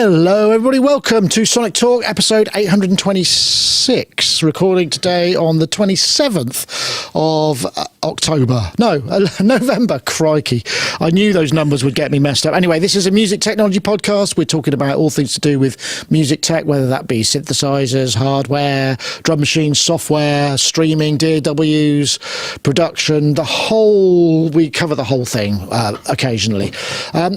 Hello, everybody. Welcome to Sonic Talk, episode 826, recording today on the 27th of October. No, November. Crikey. I knew those numbers would get me messed up. Anyway, this is a music technology podcast. We're talking about all things to do with music tech, whether that be synthesizers, hardware, drum machines, software, streaming, DAWs, production, we cover the whole thing occasionally.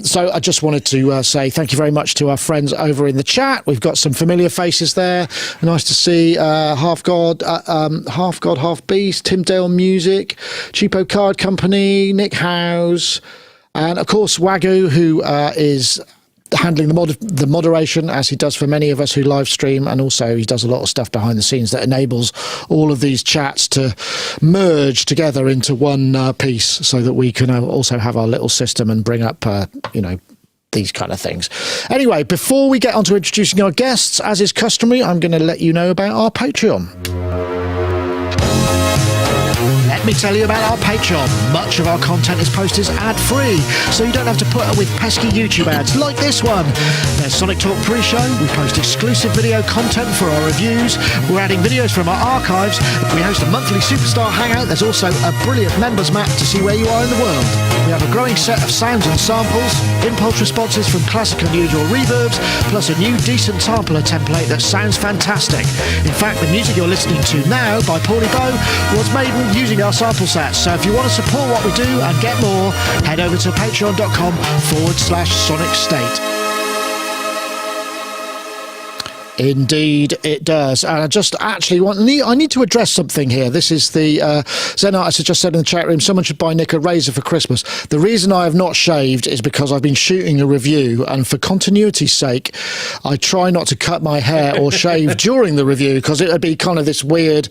So I just wanted to say thank you very much to our friends over in the chat. We've got some familiar faces there. Nice to see Half God, Half Beast, Tim Dale Music, Cheapo Card Company, Nick Howes, and of course Wagyu, who is handling the moderation, as he does for many of us who live stream, and also he does a lot of stuff behind the scenes that enables all of these chats to merge together into one piece, so that we can also have our little system and bring up these kind of things. Anyway, before we get on to introducing our guests, as is customary, I'm going to let you know about our Patreon. Let me tell you about our Patreon. Much of our content is posted ad-free, so you don't have to put up with pesky YouTube ads like this one. There's Sonic Talk pre-show. We post exclusive video content for our reviews. We're adding videos from our archives. We host a monthly Superstar Hangout. There's also a brilliant members map to see where you are in the world. We have a growing set of sounds and samples, impulse responses from classic and unusual reverbs, plus a new decent sampler template that sounds fantastic. In fact, the music you're listening to now by Paulie Bow was made using our sample sets. So if you want to support what we do and get more, head over to patreon.com/Sonicstate. Indeed, it does. And I just actually I need to address something here. This is the Zen Artist has just said in the chat room, someone should buy Nick a razor for Christmas. The reason I have not shaved is because I've been shooting a review, and for continuity's sake, I try not to cut my hair or shave during the review, because it would be kind of this weird,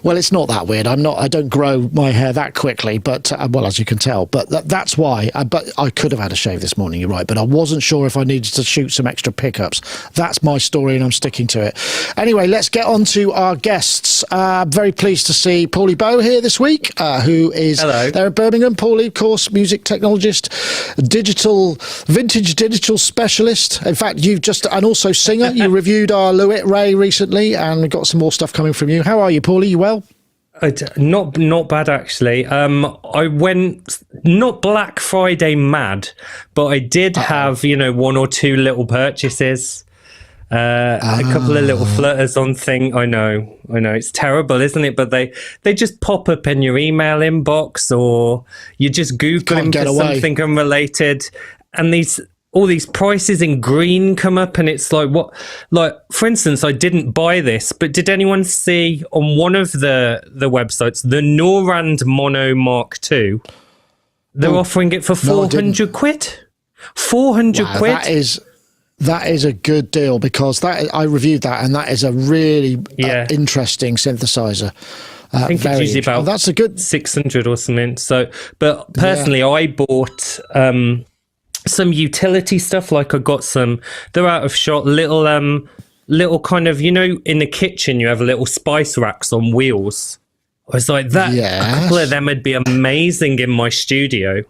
well, it's not that weird. I don't grow my hair that quickly, but well, as you can tell, but that's why. But I could have had a shave this morning, you're right, but I wasn't sure if I needed to shoot some extra pickups. That's my story, and I'm sticking to it. Anyway, let's get on to our guests. Very pleased to see Paulie Bow here this week, who is there in Birmingham. Paulie, of course, music technologist, vintage digital specialist. In fact, and also singer. You reviewed our Louis Ray recently, and we've got some more stuff coming from you. How are you, Paulie? You well? Not bad, actually. I went not Black Friday mad, but I did have one or two little purchases. A couple of little flutters on thing. I know it's terrible, isn't it? But they just pop up in your email inbox, or you just Google them for something unrelated, and all these prices in green come up, and it's like, what? Like, for instance, I didn't buy this, but did anyone see on one of the websites the Norand Mono Mark II? They're offering it for 400 quid. 400 quid. That is a good deal, because I reviewed that, and that is a really interesting synthesizer. I think it's usually about that's a good 600 or something. So, but personally, I bought some utility stuff. Like I got some. They're out of shot. Little kind of, in the kitchen you have little spice racks on wheels. I was like that. Yes. A couple of them would be amazing in my studio.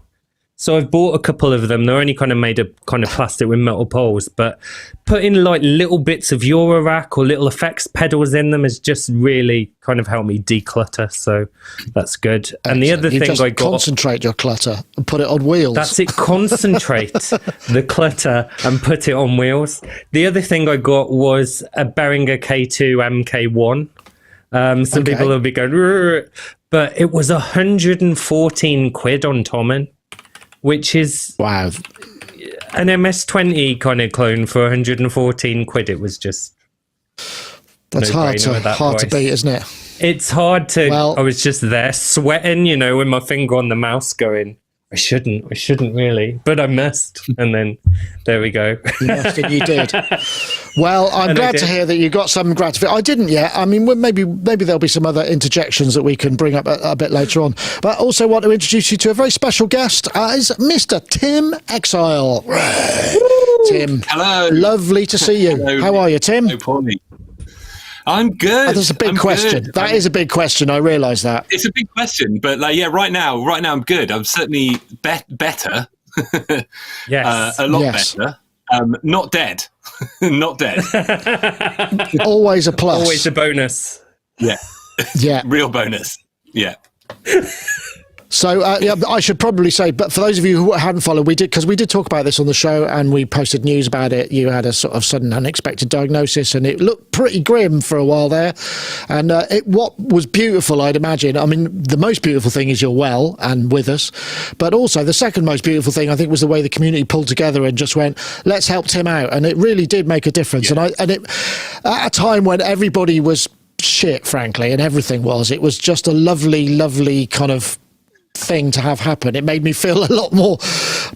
So I've bought a couple of them. They're only kind of made of kind of plastic with metal poles, but putting like little bits of Eurorack or little effects pedals in them has just really kind of helped me declutter. So that's good. Excellent. And the other thing I got... concentrate your clutter and put it on wheels. That's it. Concentrate the clutter and put it on wheels. The other thing I got was a Behringer K2 MK1. Some people will be going, "Rrr," but it was 114 quid on Tommen. Which is an MS-20 kind of clone for 114 quid. It was just that's hard to beat, isn't it? It's hard to. Well, I was just there sweating, with my finger on the mouse, going, I shouldn't really, but I must. And then there we go. You must, and you did. Well, I'm glad to hear that you got some gratification. I didn't yet. I mean, maybe there'll be some other interjections that we can bring up a bit later on. But I also want to introduce you to a very special guest, is Mr. Tim Exile. Tim. Hello. Lovely to see you. Hello. How are you, Tim? Hello, Paulie. I'm good. That's a big question. Good. That is a big question. I realise that. It's a big question, but right now I'm good. I'm certainly better. Yes. A lot better. Not dead. Not dead. Always a plus. Always a bonus. Yeah. Yeah. Real bonus. Yeah. So I should probably say, but for those of you who hadn't followed, we did talk about this on the show, and we posted news about it. You had a sort of sudden unexpected diagnosis, and it looked pretty grim for a while there. And what was beautiful, I'd imagine, I mean, the most beautiful thing is you're well and with us, but also the second most beautiful thing, I think, was the way the community pulled together and just went, let's help Tim out. And it really did make a difference. Yeah. And it at a time when everybody was shit, frankly, and everything was, it was just a lovely, lovely kind of thing to have happen. It made me feel a lot more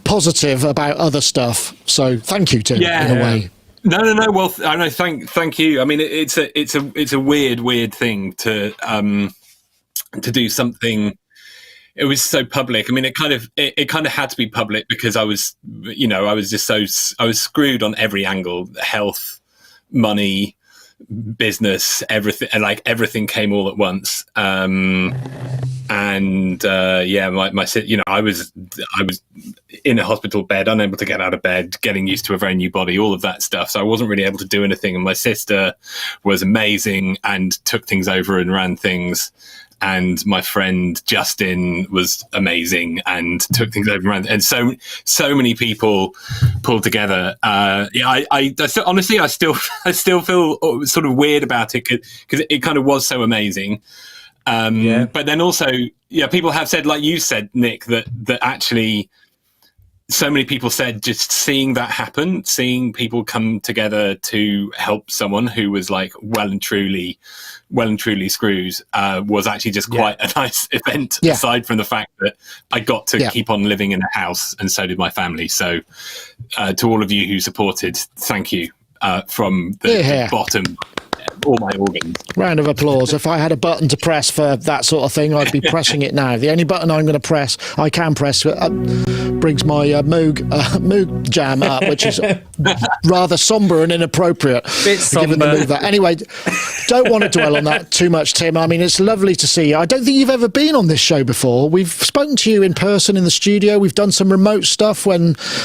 positive about other stuff. So thank you, Tim, in a way. No. Well, I know. Thank you. I mean, it's a weird thing to do something. It was so public. I mean, it kind of had to be public because I was screwed on every angle: health, money, business, everything. Like everything came all at once. I was in a hospital bed, unable to get out of bed, getting used to a very new body, all of that stuff. So I wasn't really able to do anything. And my sister was amazing and took things over and ran things. And my friend Justin was amazing and took things over and ran. And so many people pulled together. I still, honestly, I still feel sort of weird about it because it kind of was so amazing. But then also, people have said, like you said, Nick, that actually so many people said just seeing that happen, seeing people come together to help someone who was like well and truly screws, was actually just quite a nice event, aside from the fact that I got to keep on living in a house, and so did my family. So to all of you who supported, thank you from the bottom. All my organs. Round of applause. If I had a button to press for that sort of thing, I'd be pressing it now. The only button I can press, brings my Moog jam up, which is rather somber and inappropriate. Bit somber. Anyway, don't want to dwell on that too much, Tim. I mean, it's lovely to see you. I don't think you've ever been on this show before. We've spoken to you in person in the studio. We've done some remote stuff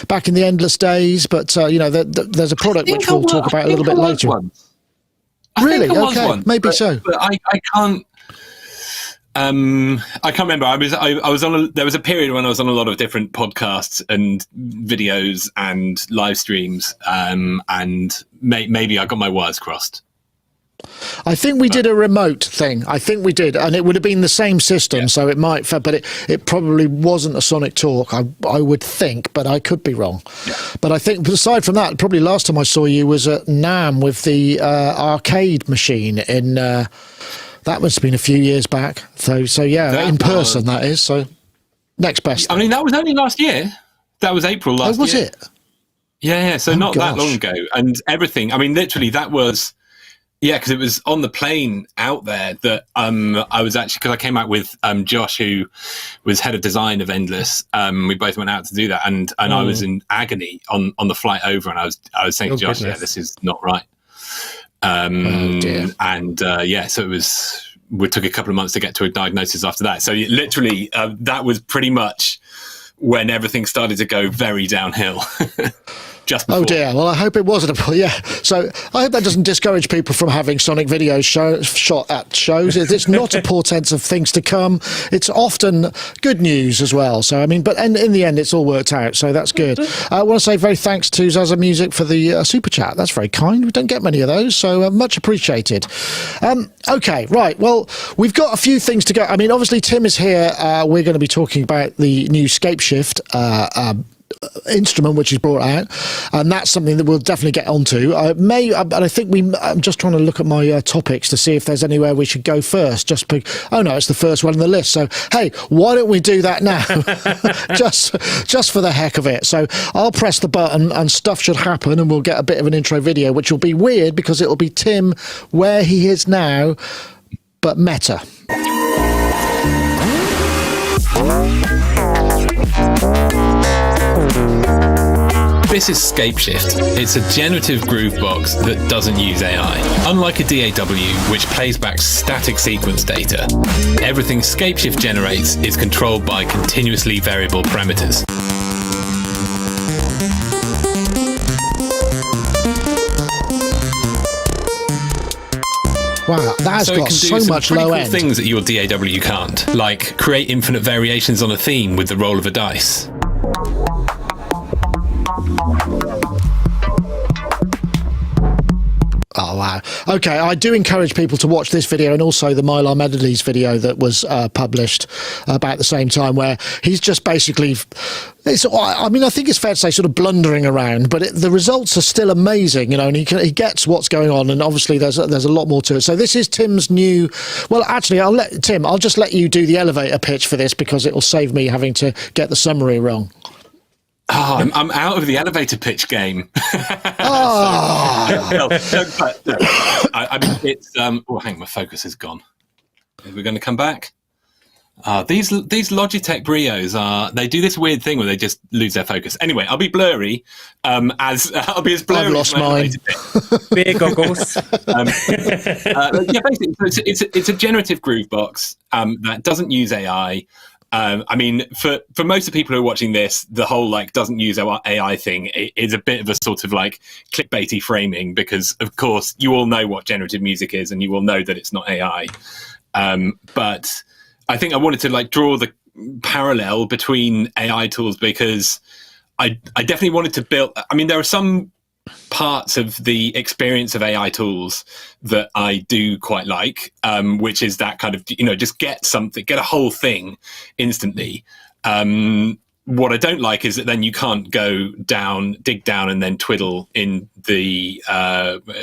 back in the endless days, but there's a product which we'll talk about a little bit later. Really? Okay, maybe so. But I can't. I can't remember. I was on. There was a period when I was on a lot of different podcasts and videos and live streams, and maybe I got my wires crossed. I think we did a remote thing. I think we did, and it would have been the same system, so it might. But it probably wasn't a Sonic Talk. I would think, but I could be wrong. Yeah. But I think, aside from that, probably last time I saw you was at NAMM with the arcade machine in. That must have been a few years back. So yeah, in person that is. So next best. I mean, that was only last year. That was April last year. Was it? Yeah. So not that long ago, and everything. I mean, literally, that was. Yeah, because it was on the plane out there that I was actually, because I came out with Josh, who was head of design of Endless. We both went out to do that, and I was in agony on the flight over, and I was saying to Josh, goodness. this is not right. Dear. And so it was. We took a couple of months to get to a diagnosis after that. So literally, that was pretty much when everything started to go very downhill. Just before. Oh dear. Well, I hope it wasn't. So I hope that doesn't discourage people from having Sonic videos shot at shows. It's not a portent of things to come. It's often good news as well. So I mean, but in the end, it's all worked out. So that's good. I want to say very thanks to Zaza Music for the super chat. That's very kind. We don't get many of those, so much appreciated. Okay, right. Well, we've got a few things to go. I mean, obviously Tim is here. We're going to be talking about the new Scaleshift instrument which is brought out, and that's something that we'll definitely get onto. I'm just trying to look at my topics to see if there's anywhere we should go first. Oh no, it's the first one on the list. So hey, why don't we do that now? just for the heck of it. So I'll press the button and stuff should happen, and we'll get a bit of an intro video, which will be weird because it'll be Tim where he is now, but meta. This is Scaleshift. It's a generative groove box that doesn't use AI. Unlike a DAW, which plays back static sequence data, everything Scaleshift generates is controlled by continuously variable parameters. Wow, that has got so much low end. Things that your DAW can't, like create infinite variations on a theme with the roll of a dice. Oh, wow. Okay, I do encourage people to watch this video and also the Mylar Medleys video that was published about the same time, where he's just basically, I think it's fair to say sort of blundering around, but the results are still amazing, and he gets what's going on, and obviously there's a lot more to it. So this is Tim's new, well, actually, I'll just let you do the elevator pitch for this because it will save me having to get the summary wrong. Oh, I'm out of the elevator pitch game. Oh. I mean, it's hang on, my focus is gone. Are we going to come back? These Logitech Brios they do this weird thing where they just lose their focus. Anyway, I'll be blurry. I'll be as blurry. I've lost mine. Beer goggles. Yeah, basically, it's a generative groove box that doesn't use AI. I mean, for most of the people who are watching this, the whole doesn't use AI thing is a bit of a sort of clickbaity framing, because of course you all know what generative music is and you all know that it's not AI. But I think I wanted to draw the parallel between AI tools, because I definitely wanted to build. I mean, there are some parts of the experience of AI tools that I do quite like, which is that kind of, just get a whole thing instantly. What I don't like is that then you can't go down, dig down, and then twiddle in the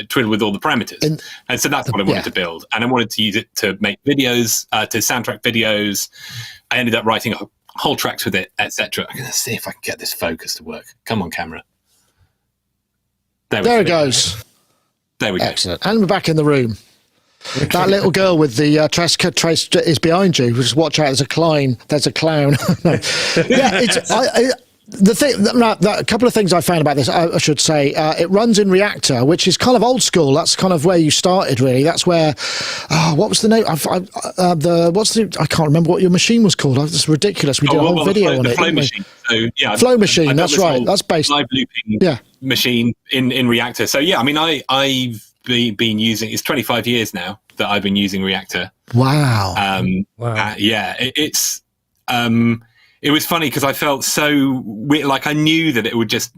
twiddle with all the parameters. And so that's what I wanted to build. And I wanted to use it to make videos, to soundtrack videos. I ended up writing whole tracks with it, etc. I'm going to see if I can get this focus to work. Come on, camera. There it goes. There we go. Excellent. And we're back in the room. That little girl with the trace is behind you. Just watch out. There's a clown. No. Yeah, a couple of things I found about this, I should say. It runs in Reactor, which is kind of old school. That's kind of where you started, really. That's where, what was the name? I can't remember what your machine was called. It's ridiculous. We did a whole video on it. Flow machine. So, yeah, Flow machine, that's right. That's based live looping machine in Reactor. So, yeah, I mean, I've been using, it's 25 years now that I've been using Reactor. Wow. Wow. It was funny because I felt so weird, I knew that it would just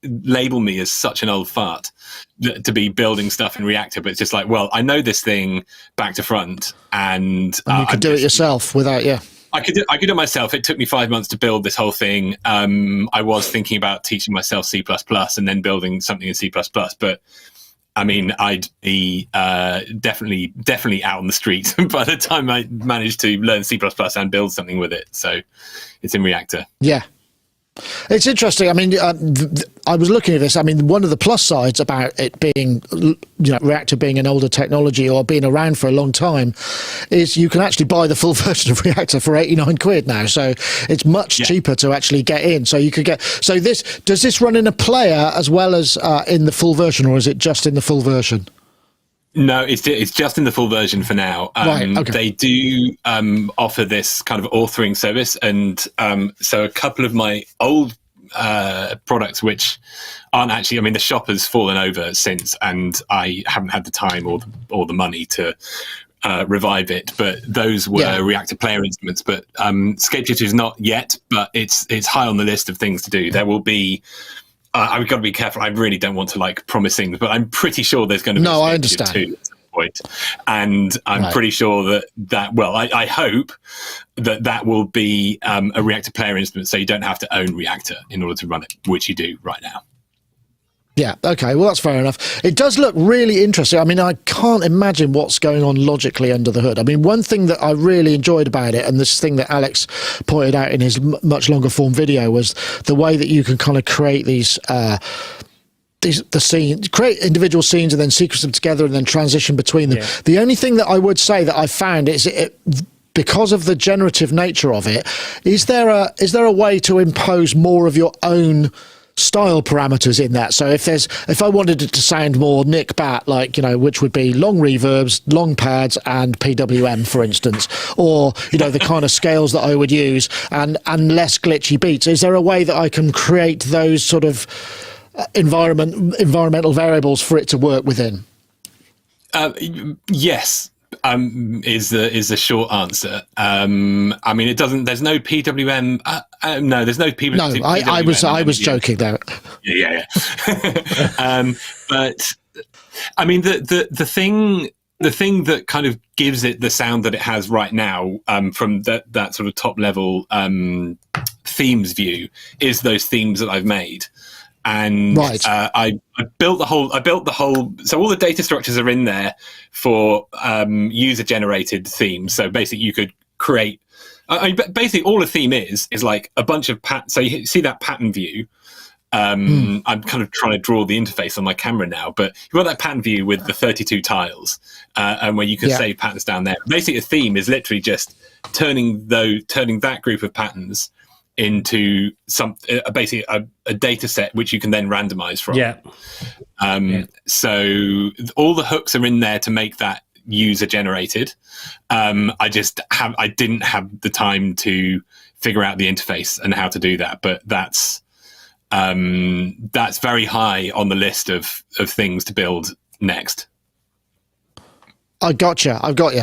label me as such an old fart to be building stuff in Reactor, but it's just I know this thing back to front, and you could do it yourself without, I could do it myself. It took me 5 months to build this whole thing. I was thinking about teaching myself C++ and then building something in C++, but I mean, I'd be definitely out on the street by the time I managed to learn C++ and build something with it. So it's in Reactor. Yeah. It's interesting. I mean, I was looking at this. I mean, one of the plus sides about it being, Reactor being an older technology or being around for a long time is you can actually buy the full version of Reactor for 89 quid now. So it's much cheaper to actually get in. So you could get, does this run in a player as well as in the full version, or is it just in the full version? No, it's just in the full version for now. Right, okay. They do offer this kind of authoring service, and so a couple of my old products, which aren't actually, I mean, the shop has fallen over since, and I haven't had the time or the money to revive it. But those were Reactor player instruments. But Scaleshift is not yet, but it's high on the list of things to do. There will be. I've got to be careful. I really don't want to promise things, but I'm pretty sure there's going to be I understand. Two at some point. And I'm pretty sure that I hope that will be a Reactor player instrument, so you don't have to own Reactor in order to run it, which you do right now. Yeah, okay, well, that's fair enough. It does look really interesting. I mean, I can't imagine what's going on logically under the hood. I mean, one thing that I really enjoyed about it, and this thing that Alex pointed out in his much longer form video, was the way that you can kind of create these scenes, create individual scenes and then sequence them together and then transition between them. Yeah. The only thing that I would say that I found is because of the generative nature of it, is there a way to impose more of your own style parameters in that? So if I wanted it to sound more Nick Bat, which would be long reverbs, long pads, and PWM, for instance, or the kind of scales that I would use, and less glitchy beats, is there a way that I can create those sort of environmental variables for it to work within? Yes. Is the short answer. I mean, it doesn't. There's no PWM. No, there's no PWM. No, I was joking there. Yeah. But I mean, the thing that kind of gives it the sound that it has right now, from that sort of top level themes view, is those themes that I've made. And right. I built the whole. So all the data structures are in there for user-generated themes. So basically, you could create. Basically, all a theme is like a bunch of So you see that pattern view. I'm kind of trying to draw the interface on my camera now, but you've got that pattern view with the 32 tiles, and where you can save patterns down there. Basically, a theme is literally just turning that group of patterns into basically a data set which you can then randomize from. So all the hooks are in there to make that user generated. I didn't have the time to figure out the interface and how to do that, but that's very high on the list of things to build next. I've got you.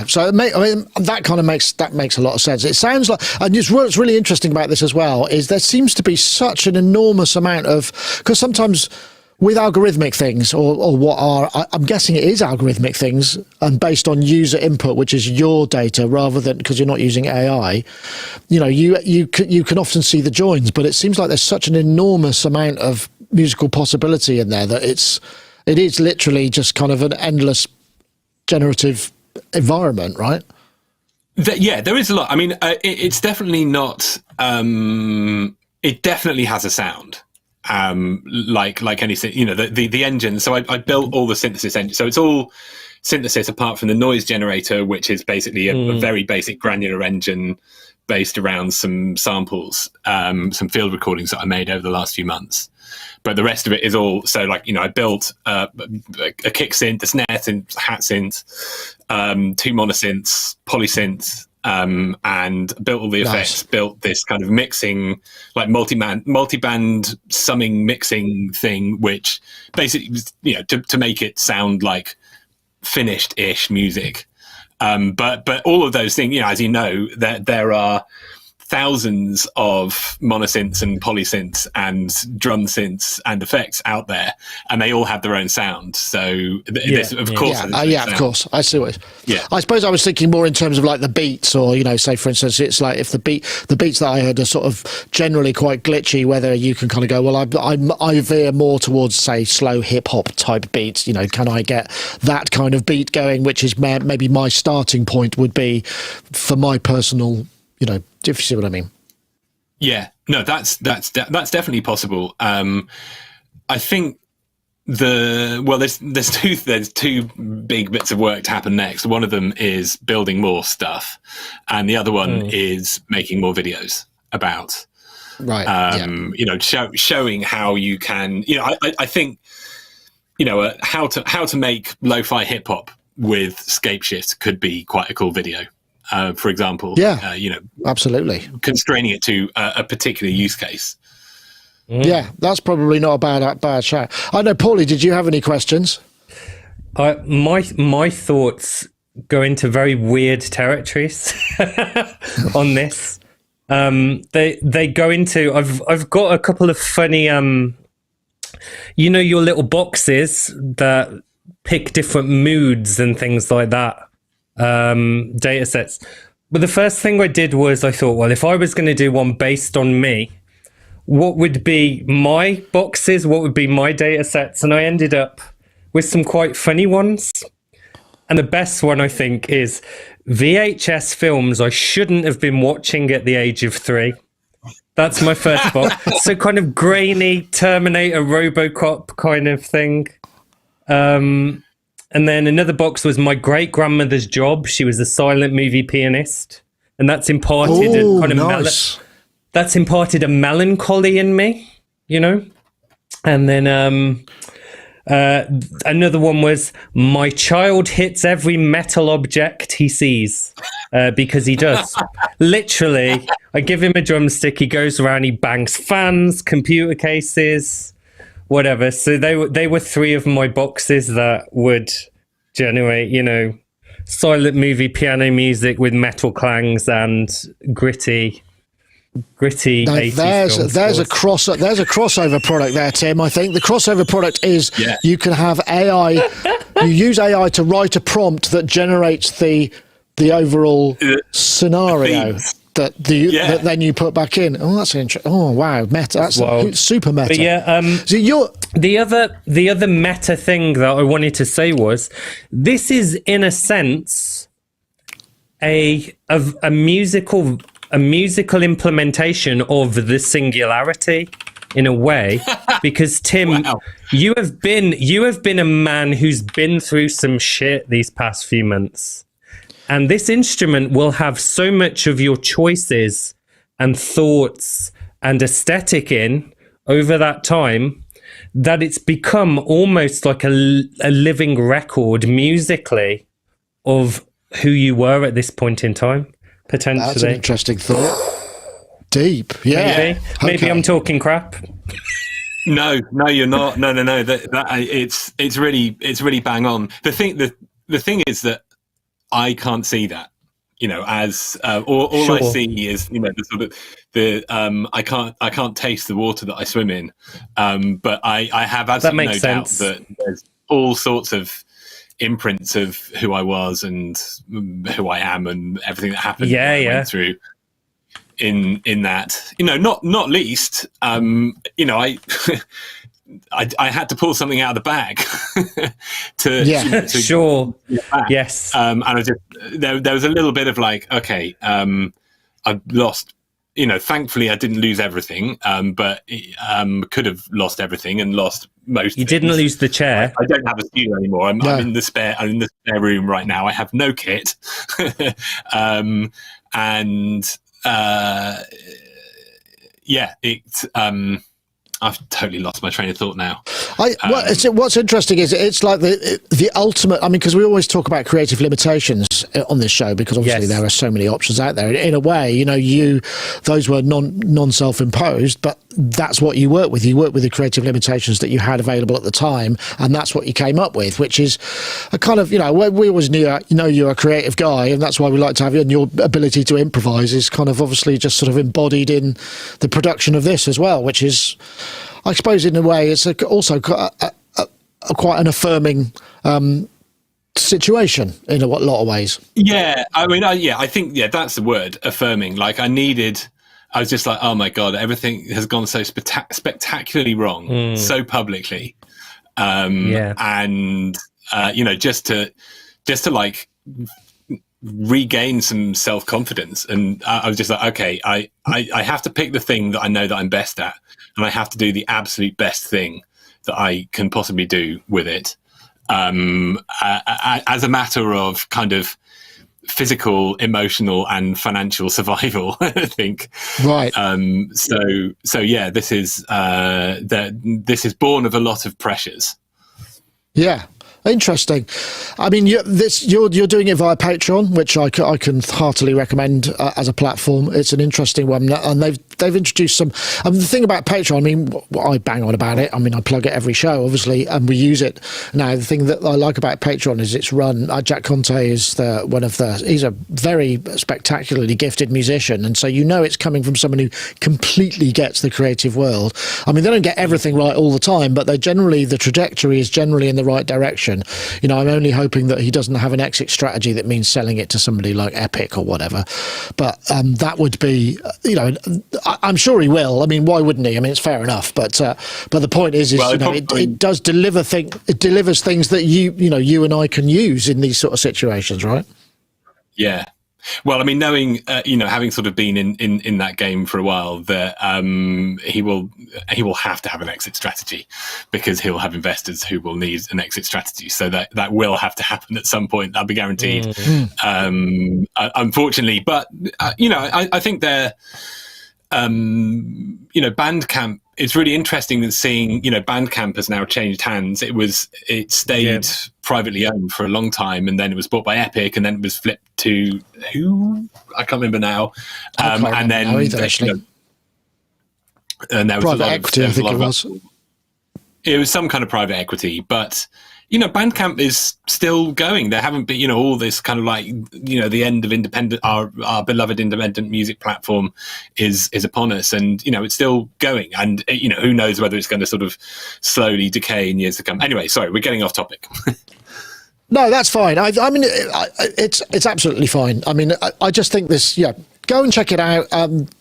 So that kind of makes a lot of sense. It sounds like, and what's really interesting about this as well is there seems to be such an enormous amount of, because sometimes with algorithmic things, or what are, I'm guessing it is algorithmic things, and based on user input, which is your data, rather than, because you're not using AI, you can often see the joins, but it seems like there's such an enormous amount of musical possibility in there that it is literally just kind of an endless generative environment, right? There is a lot. I mean, it's definitely not. It definitely has a sound, like anything. The engine. So I built all the synthesis engine. So it's all synthesis apart from the noise generator, which is basically a very basic granular engine based around some samples, some field recordings that I made over the last few months. But the rest of it is all, so I built a kick synth, a snare synth, hat synth, 2 monosynths, polysynth, and built all the effects, built this kind of mixing, like multi-band summing mixing thing, which basically, to make it sound like finished-ish music. But all of those things, as you know, there are thousands of monosynths and polysynths and drum synths and effects out there, and they all have their own sound. So this, of course, of course, I see what. I suppose I was thinking more in terms of like the beats, or say for instance, it's like if the beats that I heard are sort of generally quite glitchy, whether you can kind of go, well, I veer more towards say slow hip hop type beats. Can I get that kind of beat going, which is maybe my starting point would be for my personal. If you see what I mean. Yeah, no, that's definitely possible. I think there's two big bits of work to happen next. One of them is building more stuff, and the other one is making more videos about. Right. Showing how you can. I think how to make lo-fi hip hop with Scaleshift could be quite a cool video. For example, absolutely constraining it to a particular use case. Yeah, that's probably not a bad shout. I know, Paulie, did you have any questions? My thoughts go into very weird territories on this. They go into. I've got a couple of funny. Your little boxes that pick different moods and things like that. Data sets. But the first thing I did was I thought, well, if I was going to do one based on me, what would be my boxes? What would be my data sets? And I ended up with some quite funny ones. And the best one, I think, is VHS films I shouldn't have been watching at the age of 3. That's my first box. So kind of grainy Terminator, RoboCop kind of thing. And then another box was my great-grandmother's job. She was a silent movie pianist. And that's imparted that's imparted a melancholy in me, And then another one was my child hits every metal object he sees, because he does. Literally, I give him a drumstick, he goes around, he bangs fans, computer cases, whatever. So they were 3 of my boxes that would generate, silent movie piano music with metal clangs and gritty. Now, 80s there's a crossover product there, Tim. I think the crossover product is you can have AI. You use AI to write a prompt that generates the overall scenario that then you put back in. Oh, that's interesting. Oh, wow, meta. That's super meta. But yeah, so the other meta thing that I wanted to say was this is in a sense a musical implementation of the singularity in a way, because Tim, you have been a man who's been through some shit these past few months, and this instrument will have so much of your choices and thoughts and aesthetic in over that time that it's become almost like a living record musically of who you were at this point in time. Potentially. That's an interesting thought. Deep, yeah. Maybe I'm talking crap. No, you're not. No. It's really bang on. The thing is that I can't see that. As all I see is the sort of I can't taste the water that I swim in. But I have absolutely no doubt that there's all sorts of imprints of who I was and who I am and everything that happened I went through in that, not least, I had to pull something out of the bag to sure. Yes. And I just, there was a little bit of like, okay, I lost, thankfully I didn't lose everything, but could have lost everything and lost most. You didn't lose the chair. I don't have a studio anymore. I'm in the spare room right now. I have no kit. I've totally lost my train of thought now. What's interesting is it's like the ultimate. I mean, because we always talk about creative limitations on this show, because obviously there are so many options out there. In a way, those were non self-imposed, but that's what you work with. You work with the creative limitations that you had available at the time, and that's what you came up with, which is a kind of, we always knew, you're a creative guy, and that's why we like to have you, and your ability to improvise is kind of obviously just sort of embodied in the production of this as well, which is, I suppose, in a way, it's also quite an affirming situation in a lot of ways. Yeah, I mean, I think that's the word, affirming. Like I was just like, oh my God, everything has gone so spectacularly wrong so publicly, and just to like regain some self-confidence, and I was just like, okay, I have to pick the thing that I know that I'm best at, and I have to do the absolute best thing that I can possibly do with it, as a matter of kind of physical, emotional, and financial survival. I think. Right. So yeah, this is born of a lot of pressures. Yeah. Interesting. I mean, you're doing it via Patreon, which I can heartily recommend as a platform. It's an interesting one, and they've introduced some. The thing about Patreon, I mean, I bang on about it. I mean, I plug it every show, obviously, and we use it. Now, the thing that I like about Patreon is it's run. Jack Conte is he's a very spectacularly gifted musician, and so it's coming from someone who completely gets the creative world. I mean, they don't get everything right all the time, but the trajectory is generally in the right direction. I'm only hoping that he doesn't have an exit strategy that means selling it to somebody like Epic or whatever. But that would be, I'm sure he will. I mean, why wouldn't he? I mean, it's fair enough. But the point is it does deliver it delivers things that you and I can use in these sort of situations, right? Yeah. Well, I mean, knowing, having sort of been in that game for a while, that he will have to have an exit strategy, because he'll have investors who will need an exit strategy. So that will have to happen at some point. That'll be guaranteed. Unfortunately, but I think they're, Bandcamp. It's really interesting seeing, Bandcamp has now changed hands. It stayed privately owned for a long time, and then it was bought by Epic, and then it was flipped to who? I can't remember now. And then and there was private equity, I think it was. It was some kind of private equity, but Bandcamp is still going. There haven't been, all this kind of like, the end of independent, our beloved independent music platform is upon us, and it's still going. And who knows whether it's going to sort of slowly decay in years to come. Anyway, sorry, we're getting off topic. No, that's fine. I mean, it's absolutely fine. I mean, I just think this. Yeah, go and check it out.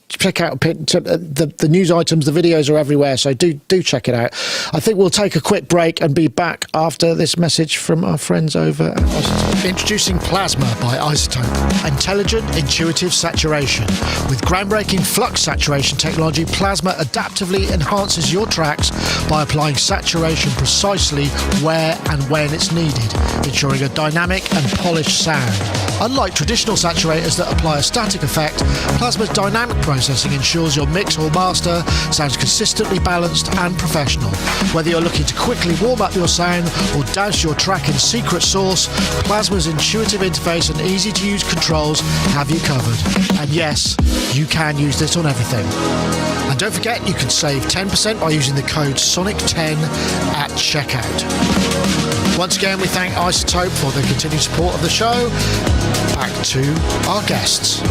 Check out the news items. The videos are everywhere, so do check it out. I think we'll take a quick break and be back after this message from our friends over at iZotope. Introducing Plasma by iZotope. Intelligent, intuitive saturation. With groundbreaking flux saturation technology, Plasma adaptively enhances your tracks by applying saturation precisely where and when it's needed, ensuring a dynamic and polished sound. Unlike traditional saturators that apply a static effect, Plasma's dynamic processing ensures your mix or master sounds consistently balanced and professional. Whether you're looking to quickly warm up your sound or douse your track in secret sauce, Plasma's intuitive interface and easy-to-use controls have you covered. And yes, you can use this on everything. And don't forget, you can save 10% by using the code SONIC10 at checkout. Once again, we thank iZotope for the continued support of the show. Back to our guests.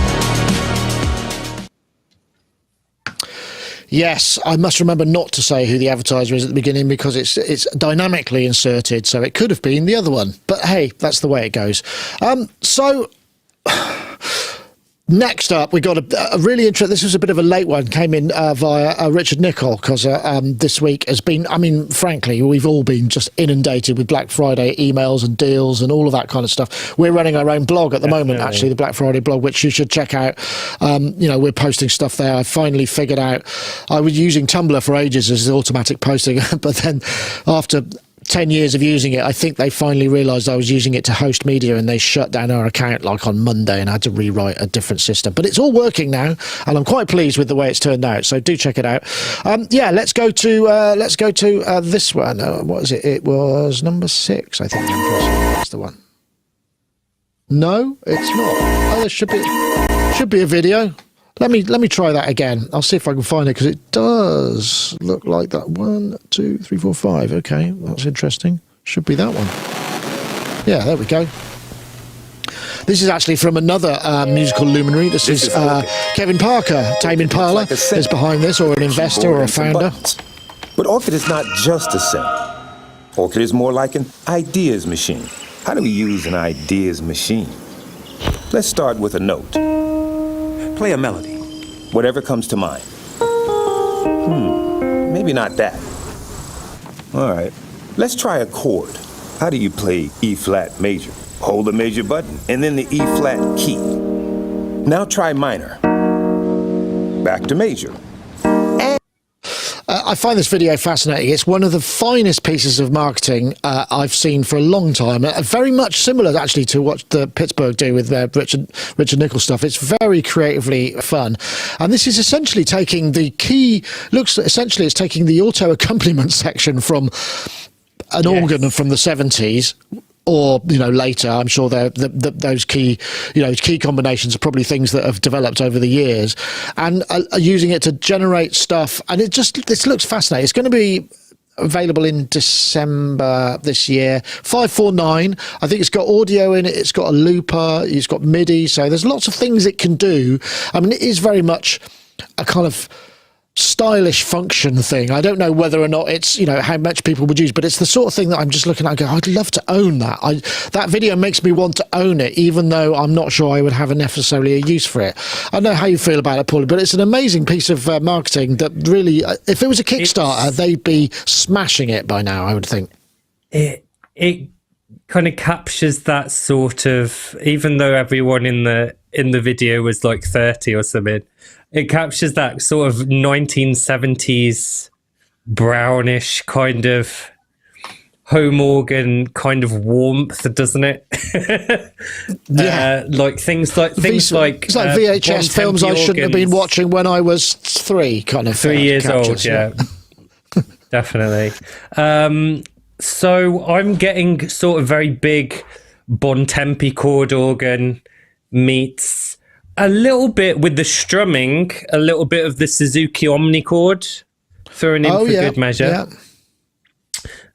Yes, I must remember not to say who the advertiser is at the beginning because it's dynamically inserted, so it could have been the other one. But hey, that's the way it goes. Next up, we got a really interesting. This was a bit of a late one. Came in via Richard Nicol because this week has been. I mean, frankly, we've all been just inundated with Black Friday emails and deals and all of that kind of stuff. We're running our own blog at the moment, actually, the Black Friday blog, which you should check out. We're posting stuff there. I finally figured out. I was using Tumblr for ages as automatic posting, but then after 10 years of using it, I think they finally realised I was using it to host media, and they shut down our account like on Monday, and I had to rewrite a different system. But it's all working now, and I'm quite pleased with the way it's turned out. So do check it out. Let's go to this one. What is it? It was number 6, I think. That's the one. No, it's not. Oh, there should be a video. Let me try that again. I'll see if I can find it because it does look like that. 1, 2, 3, 4, 5. Okay, that's interesting. Should be that one. Yeah, there we go. This is actually from another musical luminary. This is Kevin Parker. Tame Impala is behind this, or an investor or a founder. But Orchid is not just a synth. Orchid is more like an ideas machine. How do we use an ideas machine? Let's start with a note. Play a melody. Whatever comes to mind. Maybe not that. All right. Let's try a chord. How do you play E flat major? Hold the major button and then the E flat key. Now try minor. Back to major. I find this video fascinating. It's one of the finest pieces of marketing I've seen for a long time. Very much similar, actually, to what the Pittsburgh do with their Richard Nicol stuff. It's very creatively fun. And this is essentially taking the it's taking the auto accompaniment section from an organ from the 70s. Or later, I'm sure those key combinations are probably things that have developed over the years, and are using it to generate stuff. And this looks fascinating. It's going to be available in December this year. 549. I think it's got audio in it. It's got a looper. It's got MIDI. So there's lots of things it can do. I mean, it is very much a kind of stylish function thing. I don't know whether or not it's how much people would use, but it's the sort of thing that I'm just looking at and go, I'd love to own that. That video makes me want to own it, even though I'm not sure I would have necessarily a use for it. I don't know how you feel about it, Paulie, but it's an amazing piece of marketing that really, if it was a Kickstarter, they'd be smashing it by now, I would think. It kind of captures that sort of, even though everyone in the video was like 30 or something, it captures that sort of 1970s brownish kind of home organ kind of warmth, doesn't it? Yeah, like things like it's like VHS films I shouldn't have been watching when I was 3, kind of 3 years old. Yeah, definitely. So I'm getting sort of very big Bontempi chord organ meets a little bit with the strumming, a little bit of the Suzuki Omnichord thrown in for good measure.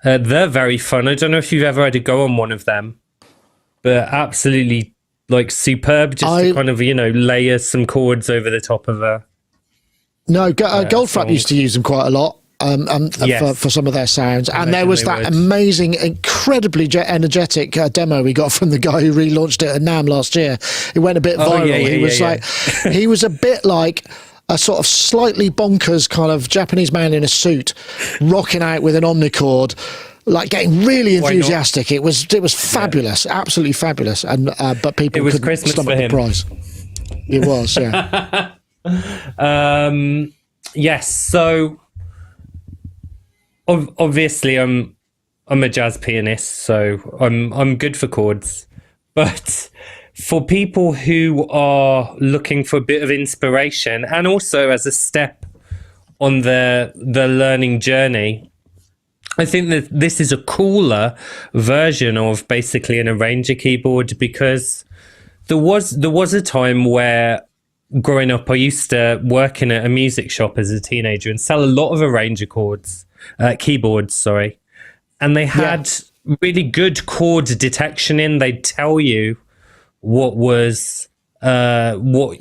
They're very fun. I don't know if you've ever had to go on one of them, but absolutely like superb. Just to kind of layer some chords over the top of a. No, Goldfrapp used to use them quite a lot. Yes. For some of their sounds, and there was that amazing, incredibly energetic demo we got from the guy who relaunched it at NAMM last year. It went a bit viral. He was a bit like a sort of slightly bonkers kind of Japanese man in a suit, rocking out with an omnichord, like getting really enthusiastic. It was fabulous, absolutely fabulous, and but people couldn't Christmas stomach the price. It was, yeah. Yes, so. Obviously, I'm a jazz pianist, so I'm good for chords. But for people who are looking for a bit of inspiration, and also as a step on the learning journey, I think that this is a cooler version of basically an arranger keyboard, because there was a time where, growing up, I used to work in a music shop as a teenager and sell a lot of arranger keyboards, and they had really good chord detection in. They'd tell you what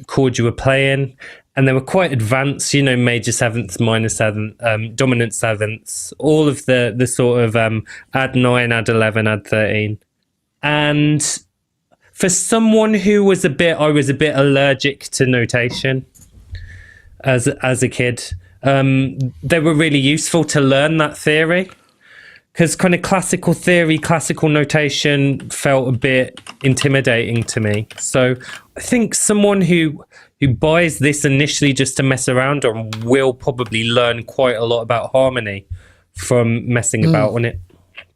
chord you were playing, and they were quite advanced, major sevenths, minor seventh, dominant sevenths, all of the sort of add 9, add 11, add 13. And for someone who I was a bit allergic to notation as a kid. They were really useful to learn that theory, because kind of classical theory, classical notation felt a bit intimidating to me. So I think someone who buys this initially just to mess around on will probably learn quite a lot about harmony from messing about on it,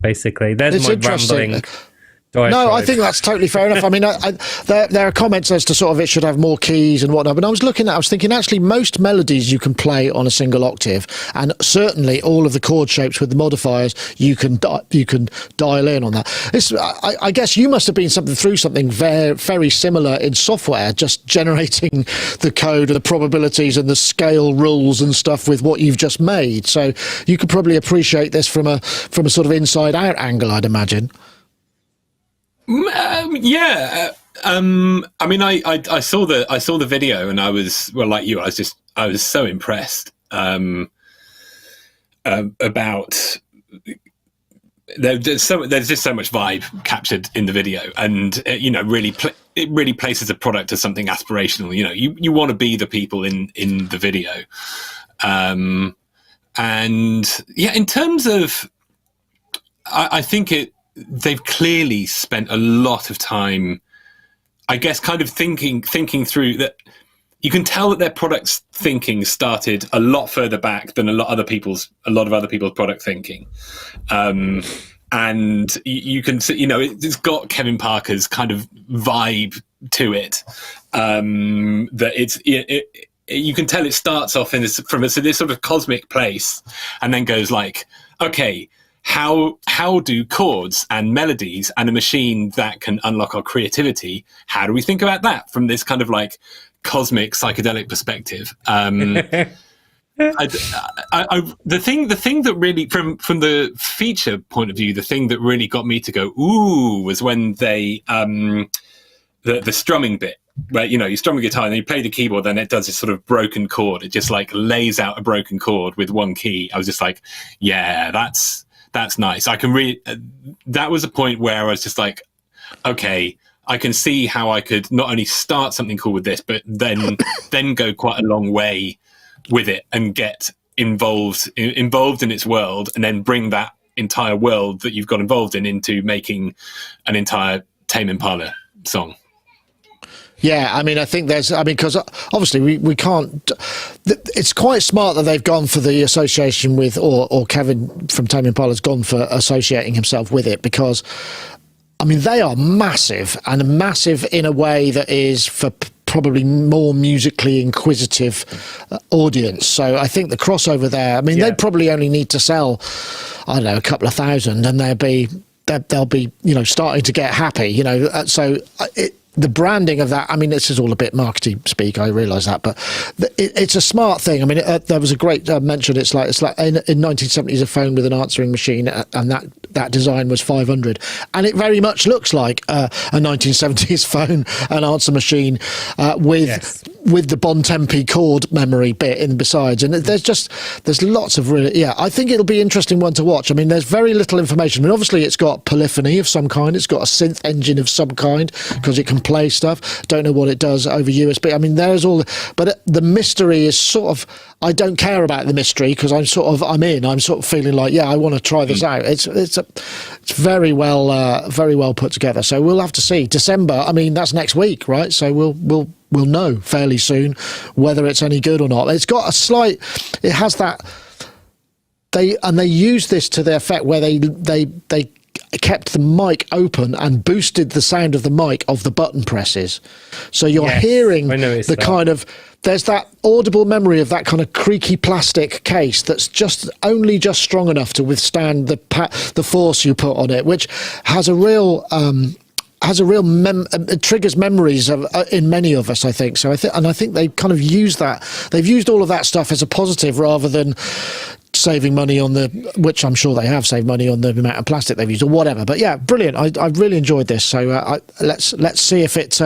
basically. There's my rambling. No, I think that's totally fair enough. I mean, there are comments as to sort of it should have more keys and whatnot, but I was thinking actually most melodies you can play on a single octave, and certainly all of the chord shapes with the modifiers you can dial in on that. I guess you must have been through something very, very similar in software, just generating the code and the probabilities and the scale rules and stuff with what you've just made. So you could probably appreciate this from a sort of inside out angle, I'd imagine. I mean, I saw the video, and I was, well, like you, I was so impressed about. There's just so much vibe captured in the video, and it really places a product as something aspirational. You want to be the people in the video, and yeah, in terms of, I think they've clearly spent a lot of time, I guess, kind of thinking through that. You can tell that their product's thinking started a lot further back than a lot of other people's product thinking. And you can see, it's got Kevin Parker's kind of vibe to it. That you can tell it starts off from this sort of cosmic place, and then goes like, okay, how do chords and melodies and a machine that can unlock our creativity, how do we think about that from this kind of like cosmic psychedelic perspective? The thing that really, from the feature point of view, the thing that really got me to go ooh was when they the strumming bit, where you strum a guitar and then you play the keyboard, then it does this sort of broken chord. It just like lays out a broken chord with one key. I was just like, yeah, that's nice. I can really. That was a point where I was just like, okay, I can see how I could not only start something cool with this, but then go quite a long way with it and get involved in its world, and then bring that entire world that you've got involved into making an entire Tame Impala song. Yeah, I mean, I think because obviously we can't. It's quite smart that they've gone for the association with, or Kevin from Tame Impala's gone for associating himself with it, because, I mean, they are massive, and massive in a way that is for probably more musically inquisitive audience. So I think the crossover there, I mean, they'd probably only need to sell, I don't know, a couple of thousand, and they'll be starting to get happy, so the branding of that, I mean, this is all a bit marketing speak, I realise that, but it's a smart thing. I mean, there was a great mention, it's like in 1970s, a phone with an answering machine, and that design was 500. And it very much looks like a 1970s phone, an answer machine with the Bontempi chord memory bit in besides. And there's lots of really, I think it'll be an interesting one to watch. I mean, there's very little information. I mean, obviously it's got polyphony of some kind. It's got a synth engine of some kind because it can play stuff. Don't know what it does over USB. I mean, there's all, but the mystery is sort of, I don't care about the mystery because I'm sort of feeling like, I want to try this out. It's very well put together. So we'll have to see. December, I mean, that's next week, right? So we'll know fairly soon whether it's any good or not. It's got it has that, they use this to their effect where they kept the mic open and boosted the sound of the mic of the button presses. So you're hearing the kind of, there's that audible memory of that kind of creaky plastic case that's just strong enough to withstand the force you put on it, which has a real it triggers memories of in many of us, I think. So I think they kind of use that. They've used all of that stuff as a positive rather than saving money on which I'm sure they have saved money on the amount of plastic they've used or whatever. But yeah, brilliant. I really enjoyed this. So let's see if it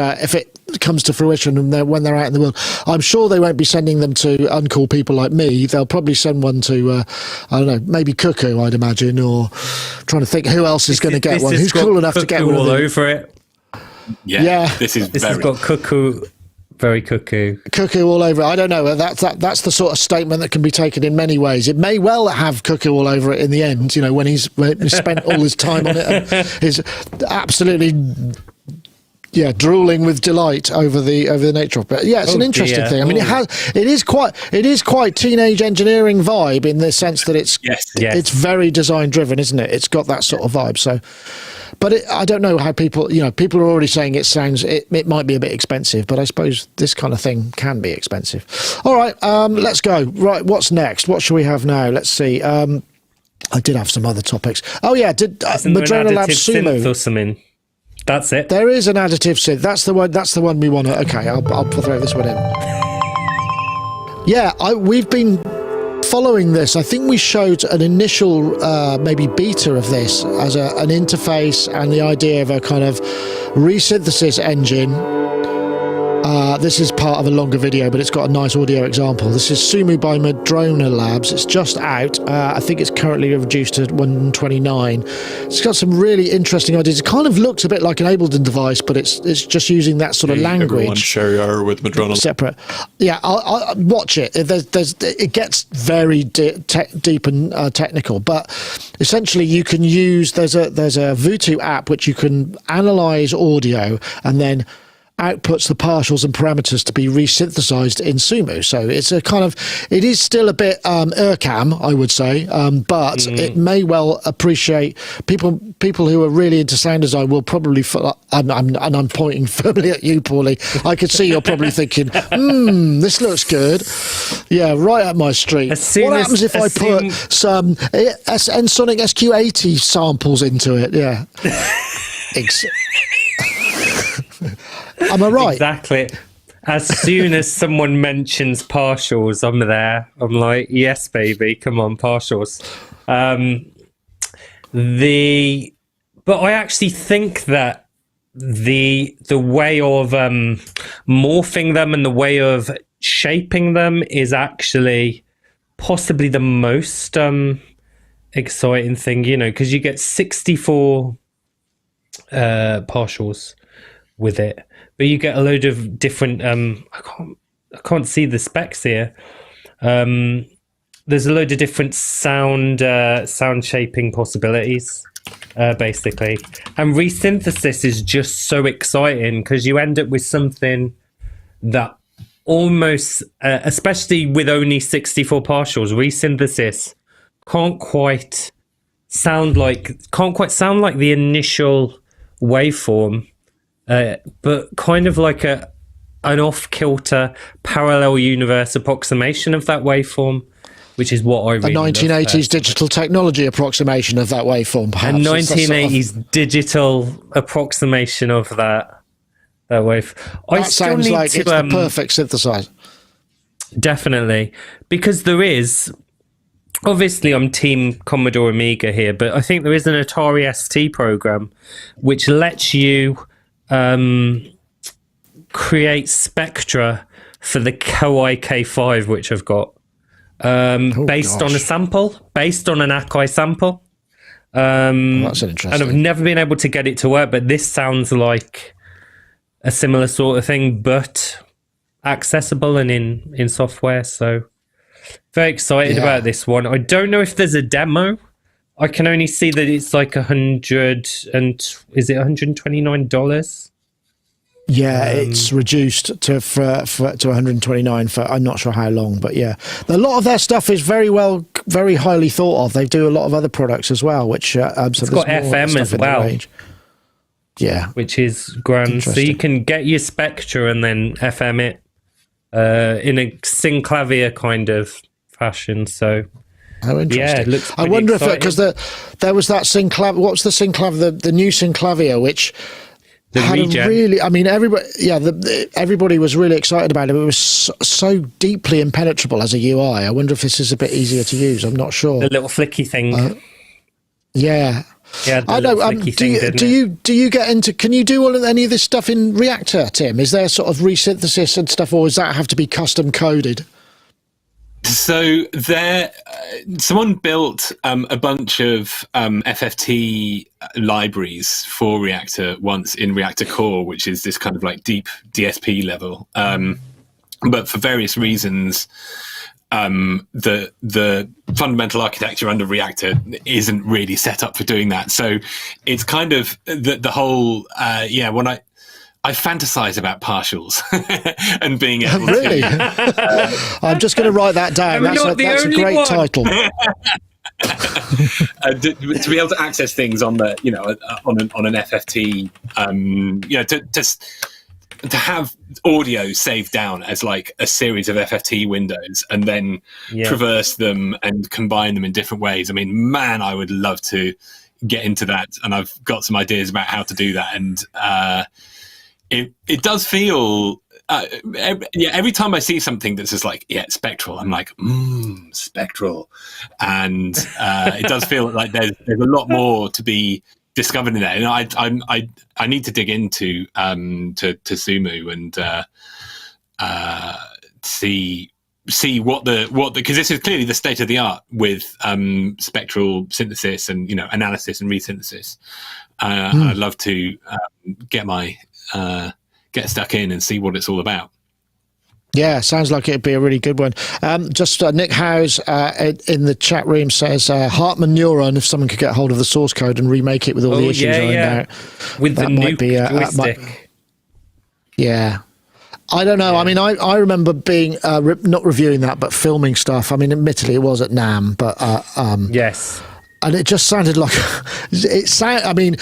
comes to fruition and when they're out in the world. I'm sure they won't be sending them to uncool people like me. They'll probably send one to I don't know, maybe Cuckoo, I'd imagine, or trying to think who else is going to get one. Who's cool enough to get one all over it? Yeah. This has got Cuckoo. Very cuckoo all over it. I don't know. That's the sort of statement that can be taken in many ways. It may well have cuckoo all over it in the end. When he's spent all his time on it and is absolutely drooling with delight over the nature of it. But it's an interesting thing. I mean, it is quite teenage engineering vibe in the sense that it's very design driven, isn't it? It's got that sort of vibe. So. But I don't know how people are already saying it might be a bit expensive, but I suppose this kind of thing can be expensive. All right, let's go. Right, what's next? What shall we have now? Let's see. I did have some other topics. Oh yeah, Madrona Labs SUMU. That's it. There is an additive synth. That's the one we want to. Okay, I'll throw this one in. Yeah, we've been following this. I think we showed an initial maybe beta of this as an interface and the idea of a kind of resynthesis engine. This is part of a longer video, but it's got a nice audio example. This is SUMU by Madrona Labs. It's just out. I think it's currently reduced to 129. It's got some really interesting ideas. It kind of looks a bit like an Ableton device, but it's just using that sort of language. Everyone share your with Madrona. Separate. Yeah, I'll watch it. It gets very deep and technical, but essentially you can use, there's a Vutu app which you can analyze audio and then outputs the partials and parameters to be resynthesized in SUMU. So it's it is still a bit ERCAM, I would say, but it may well appreciate people who are really into sound design will probably, I'm pointing firmly at you, Paulie. I could see you're probably thinking, this looks good. Yeah, right up my street. What happens if I put some Sonic SQ80 samples into it? Yeah. Am I right? Exactly. As soon as someone mentions partials, I'm there. I'm like, yes, baby, come on, partials. But I actually think that the way of morphing them and the way of shaping them is actually possibly the most exciting thing, because you get 64 partials with it, but you get a load of different I can't see the specs here. There's a load of different sound shaping possibilities, basically, and resynthesis is just so exciting because you end up with something that almost especially with only 64 partials, resynthesis can't quite sound like the initial waveform, but kind of like an off-kilter parallel universe approximation of that waveform, which is what I really love. A 1980s digital technology approximation of that waveform, perhaps. A 1980s digital approximation of that that wave. I That still sounds need like to, it's the perfect synthesizer. Definitely, because there is. Obviously, I'm Team Commodore Amiga here, but I think there is an Atari ST program which lets you create spectra for the Kawai K5, which I've got, based on a sample, based on an Akai sample. That's interesting. And I've never been able to get it to work, but this sounds like a similar sort of thing, but accessible and in software. So very excited about this one. I don't know if there's a demo. I can only see that it's like $129? Yeah, it's reduced to 129 for I'm not sure how long, but yeah, a lot of their stuff is very highly thought of. They do a lot of other products as well, which so it's got FM as well. Yeah, which is grand. So you can get your Spectra and then FM it in a synclavier kind of fashion. So how interesting. Yeah, it looks I wonder exciting. if because there was that synclavier. What's the synclavier? The new synclavier, which had a really, I mean, everybody was really excited about it. It was so deeply impenetrable as a UI. I wonder if this is a bit easier to use. I'm not sure. The little flicky thing. Yeah. Yeah, I know. Do you get into? Can you do any of this stuff in Reactor, Tim? Is there sort of resynthesis and stuff, or does that have to be custom coded? So someone built a bunch of FFT libraries for Reactor once in Reactor Core, which is this kind of like deep DSP level. But for various reasons, the fundamental architecture under Reactor isn't really set up for doing that. So it's kind of the whole when I fantasize about partials and being able really? to. I'm just going to write that down. That's a great title. To be able to access things on the on an FFT, to have audio saved down as like a series of FFT windows and then traverse them and combine them in different ways. I mean, man, I would love to get into that, and I've got some ideas about how to do that. And it does feel every time I see something that's just like spectral, I'm like spectral, and it does feel like there's a lot more to be discovered in there. And I need to dig into to SUMU and see what the because this is clearly the state of the art with spectral synthesis and analysis and resynthesis. I'd love to get stuck in and see what it's all about. Yeah, sounds like it'd be a really good one. Just Nick Howes in the chat room says Hartman Neuron, if someone could get hold of the source code and remake it with all the issues ironed out. With the new joystick. I don't know. Yeah. I mean, I remember being not reviewing that, but filming stuff. I mean, admittedly, it was at NAMM, but yes. And it just sounded like I mean,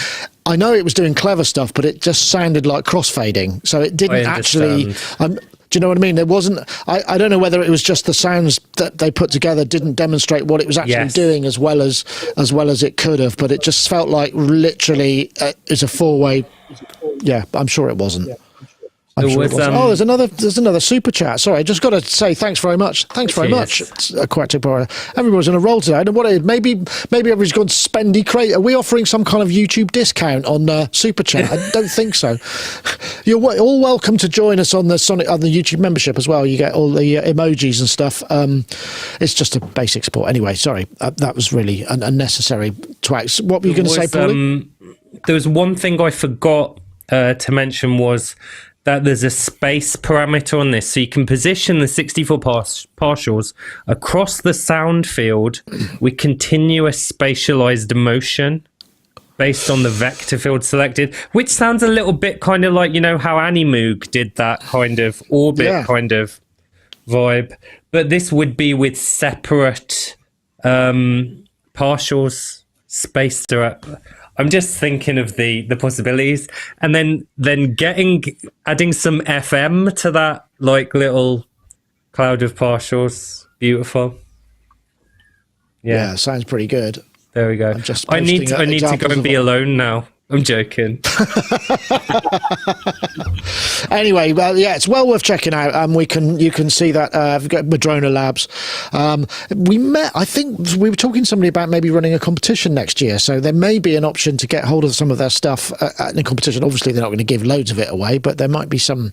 I know it was doing clever stuff, but it just sounded like crossfading. So it didn't actually. Do you know what I mean? There wasn't. I don't know whether it was just the sounds that they put together didn't demonstrate what it was actually doing as well as it could have. But it just felt like literally it's a four-way. Yeah, I'm sure it wasn't. Yeah. There's another super chat. Sorry, I just got to say thanks very much. Thanks very much. It's everybody's on a roll today. And maybe everybody's gone spendy crazy. Are we offering some kind of YouTube discount on super chat? I don't think so. You're all welcome to join us on the YouTube membership as well. You get all the emojis and stuff. It's just a basic support. Anyway, sorry, that was really an unnecessary twat. What were you going to say, Paulie? There was one thing I forgot to mention was that there's a space parameter on this. So you can position the 64 partials across the sound field with continuous spatialized motion based on the vector field selected, which sounds a little bit kind of like, how Animoog did that kind of orbit kind of vibe. But this would be with separate partials spaced out. I'm just thinking of the possibilities, and then adding some FM to that, like little cloud of partials. Beautiful. Yeah, sounds pretty good. There we go. I need to go and be alone now. I'm joking. Anyway, yeah, it's well worth checking out. You can see that we've got Madrona Labs. I think we were talking to somebody about maybe running a competition next year, so there may be an option to get hold of some of their stuff at the competition. Obviously, they're not going to give loads of it away, but there might be some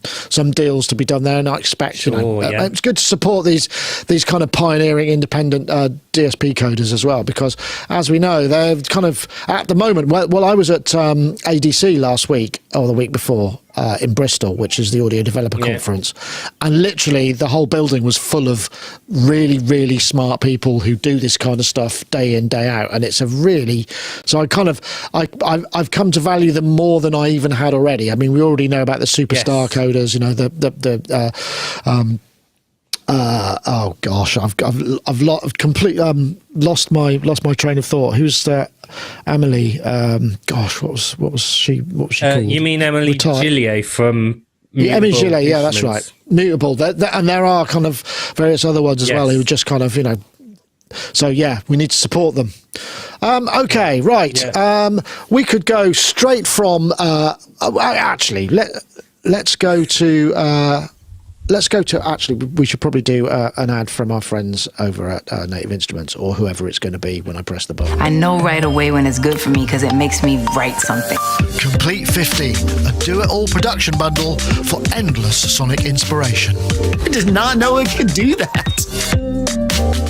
deals to be done there, and I expect it's good to support these kind of pioneering independent DSP coders as well, because as we know, they're kind of at the moment. Well, I was at ADC last week or the week before in Bristol, which is the Audio Developer Conference, and literally the whole building was full of really, really smart people who do this kind of stuff day in, day out, and it's a really I've come to value them more than I even had already. I mean, we already know about the superstar coders, you know, oh gosh, I've completely lost my train of thought. Who's that? Emily. Gosh, what was she called? You mean Emily Gillier from? Emily Gillier. Yeah, that's right. Mutable. And there are kind of various other ones as well who just kind of, you know. So yeah, we need to support them. Okay, right. Yeah. We could go straight from. Actually, let's go to. Actually, we should probably do an ad from our friends over at Native Instruments, or whoever it's going to be when I press the button. I know right away when it's good for me because it makes me write something. Complete 15, a do-it-all production bundle for endless sonic inspiration. I did not know I could do that.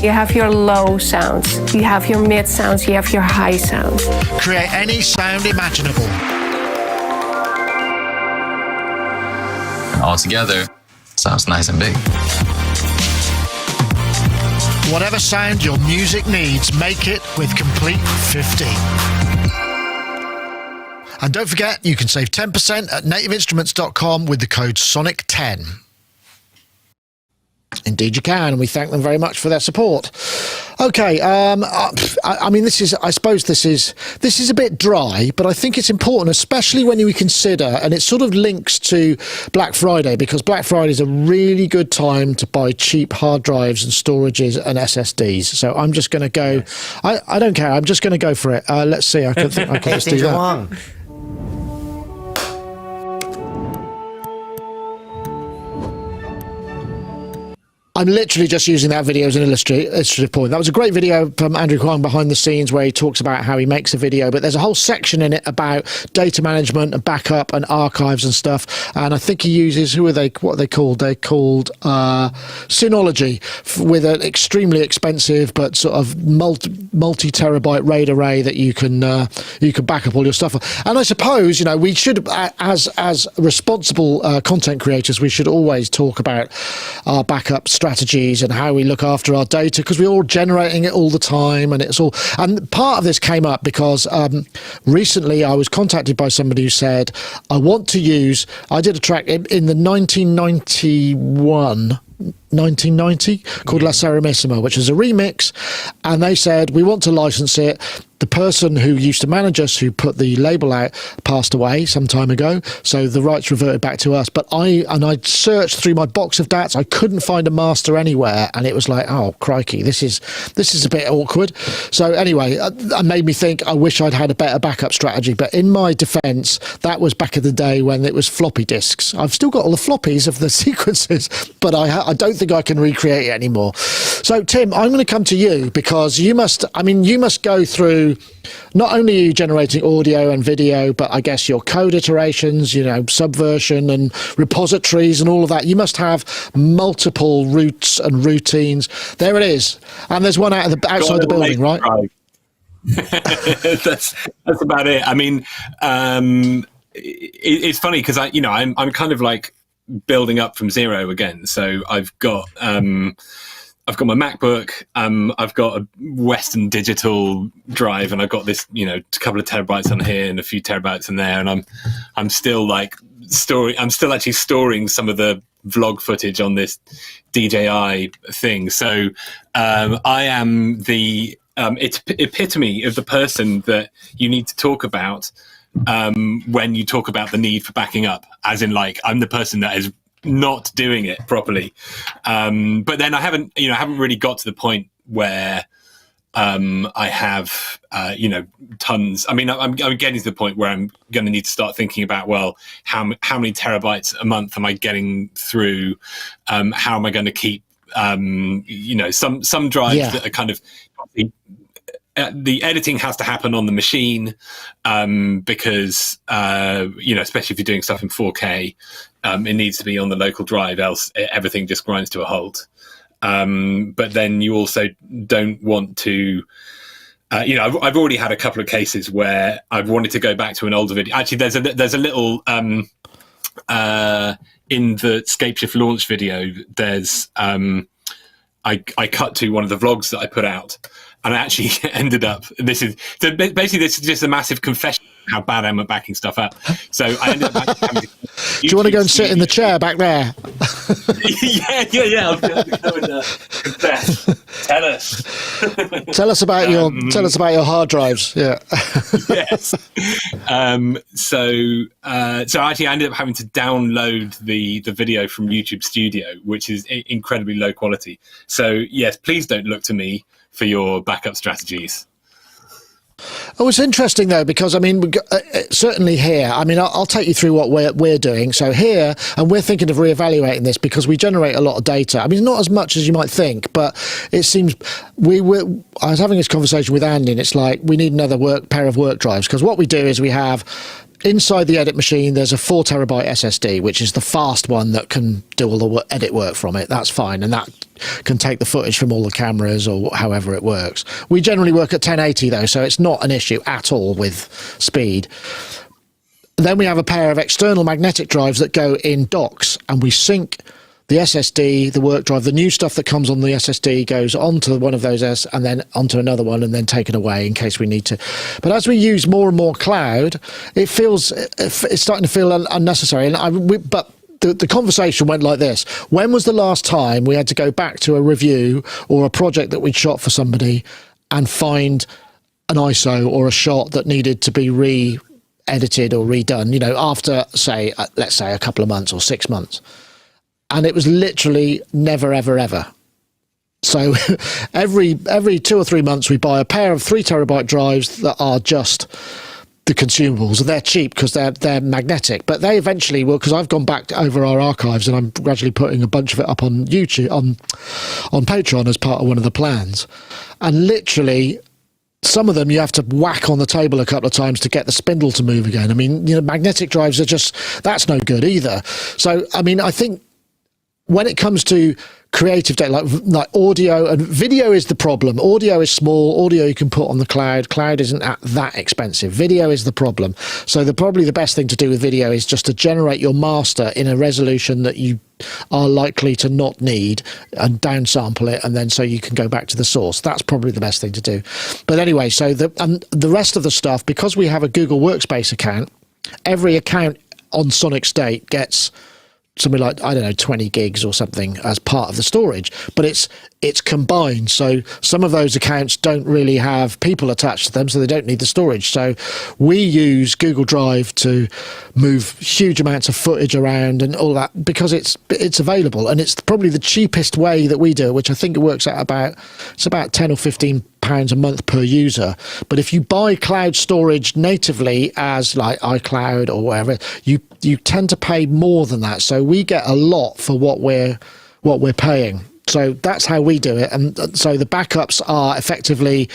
You have your low sounds, you have your mid sounds, you have your high sounds. Create any sound imaginable. All together. Sounds nice and big. Whatever sound your music needs, make it with Complete 15. And don't forget, you can save 10% at nativeinstruments.com with the code SONIC10. Indeed you can, and we thank them very much for their support. Okay, I mean, I suppose this is a bit dry, but I think it's important, especially when you consider, and it sort of links to Black Friday, because Black Friday is a really good time to buy cheap hard drives and storages and SSDs. So I'm just going to go. I don't care. I'm just going to go for it. Let's see. I can just do that. I'm literally just using that video as an illustrative point. That was a great video from Andrew Kwong behind the scenes where he talks about how he makes a video, but there's a whole section in it about data management and backup and archives and stuff. And I think he uses, what are they called? They're called Synology, with an extremely expensive but sort of multi-terabyte RAID array that you can back up all your stuff on. And I suppose, you know, we should, as responsible content creators, we should always talk about our backup strategies and how we look after our data, because we're all generating it all the time, and part of this came up because recently I was contacted by somebody who said, I did a track in the 1990 called La Serenissima, which is a remix, and they said, we want to license it. The person who used to manage us, who put the label out, passed away some time ago, so the rights reverted back to us. But I searched through my box of DATs, I couldn't find a master anywhere, and it was like, oh crikey, this is a bit awkward. So anyway, it made me think, I wish I'd had a better backup strategy. But in my defence, that was back in the day when it was floppy disks. I've still got all the floppies of the sequences, but I don't think I can recreate it anymore. So Tim, I'm going to come to you, because you must go through, not only are you generating audio and video, but I guess your code iterations, you know, Subversion and repositories and all of that. You must have multiple routes and routines. There it is. And there's one outside the building, right? That's about it. I mean, it's funny because I'm kind of like building up from zero again. So I've got my MacBook, I've got a Western Digital drive, and I've got this, you know, a couple of terabytes on here and a few terabytes in there, and I'm still actually storing some of the vlog footage on this DJI thing. So I am the epitome of the person that you need to talk about when you talk about the need for backing up, as in, like, I'm the person that is not doing it properly, but then I haven't really got to the point where I have, tons. I mean, I'm getting to the point where I'm going to need to start thinking about, well, how many terabytes a month am I getting through? How am I going to keep, some drives that are kind of, the editing has to happen on the machine, because, especially if you're doing stuff in 4K, it needs to be on the local drive, else everything just grinds to a halt. But then you also don't want to, I've already had a couple of cases where I've wanted to go back to an older video. Actually, there's a little, in the Scaleshift launch video, there's, I cut to one of the vlogs that I put out, and I actually ended up, this is just a massive confession of how bad I am at backing stuff up. So I ended up having to, do you want to go and sit in the chair back there? yeah. I'll go and confess. Tell us. Tell us about your hard drives. Yeah. Yes. So actually, I ended up having to download the video from YouTube Studio, which is incredibly low quality. So yes, please don't look to me for your backup strategies. Oh, it's interesting though, because I mean, certainly here, I mean, I'll take you through what we're doing. So here, and we're thinking of reevaluating this because we generate a lot of data. I mean, not as much as you might think, but it seems I was having this conversation with Andy, and it's like we need another pair of work drives, because what we do is we have, inside the edit machine, there's a 4 terabyte SSD, which is the fast one that can do all the edit work from it. That's fine, and that can take the footage from all the cameras or however it works. We generally work at 1080 though, so it's not an issue at all with speed. Then we have a pair of external magnetic drives that go in docks, and we sync the SSD, the work drive, the new stuff that comes on the SSD goes onto one of those and then onto another one, and then taken away in case we need to. But as we use more and more cloud, it's starting to feel unnecessary. But the conversation went like this: when was the last time we had to go back to a review or a project that we'd shot for somebody and find an ISO or a shot that needed to be re-edited or redone, after, say, let's say a couple of months or 6 months? And it was literally never, ever, ever. So every 2 or 3 months, we buy a pair of 3 terabyte drives that are just the consumables, and they're cheap because they're magnetic. But they eventually will, because I've gone back over our archives and I'm gradually putting a bunch of it up on YouTube, on Patreon as part of one of the plans. And literally, some of them you have to whack on the table a couple of times to get the spindle to move again. I mean, magnetic drives are that's no good either. So, I mean, I think when it comes to creative data, like audio and video is the problem. Audio is small. Audio you can put on the cloud. Cloud isn't that expensive. Video is the problem. So probably the best thing to do with video is just to generate your master in a resolution that you are likely to not need, and downsample it, and then so you can go back to the source. That's probably the best thing to do. But anyway, so the rest of the stuff, because we have a Google Workspace account, every account on Sonicstate gets something like, I don't know, 20 gigs or something as part of the storage, but it's combined. So some of those accounts don't really have people attached to them, so they don't need the storage. So we use Google Drive to move huge amounts of footage around and all that, because it's available, and it's probably the cheapest way that we do it, which I think it works out about 10 or 15 pounds a month per user. But if you buy cloud storage natively as like iCloud or whatever, you tend to pay more than that. So we get a lot for what we're paying. So that's how we do it. And so the backups are effectively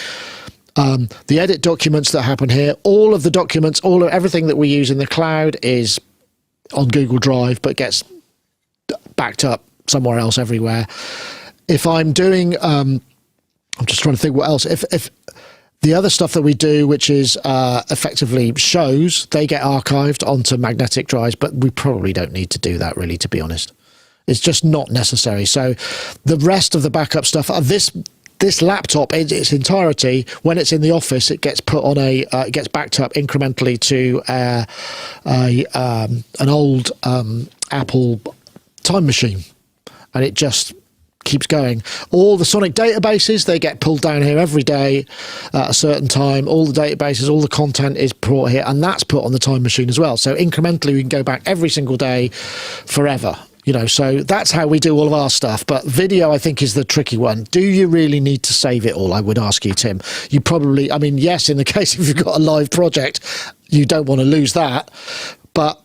the edit documents that happen here. All of the documents, everything that we use in the cloud is on Google Drive, but gets backed up somewhere else everywhere. If I'm doing I'm just trying to think what else. If the other stuff that we do, which is effectively shows, they get archived onto magnetic drives, but we probably don't need to do that, really, to be honest. It's just not necessary. So the rest of the backup stuff, this laptop in its entirety, when it's in the office, it gets put on it gets backed up incrementally to an old Apple time machine, and it just keeps going. All the Sonic databases, they get pulled down here every day at a certain time. All the databases, all the content is brought here, and that's put on the time machine as well. So incrementally, we can go back every single day forever. So that's how we do all of our stuff. But video, I think, is the tricky one. Do you really need to save it all? I would ask you, Tim. You probably, yes, in the case if you've got a live project, you don't want to lose that. But,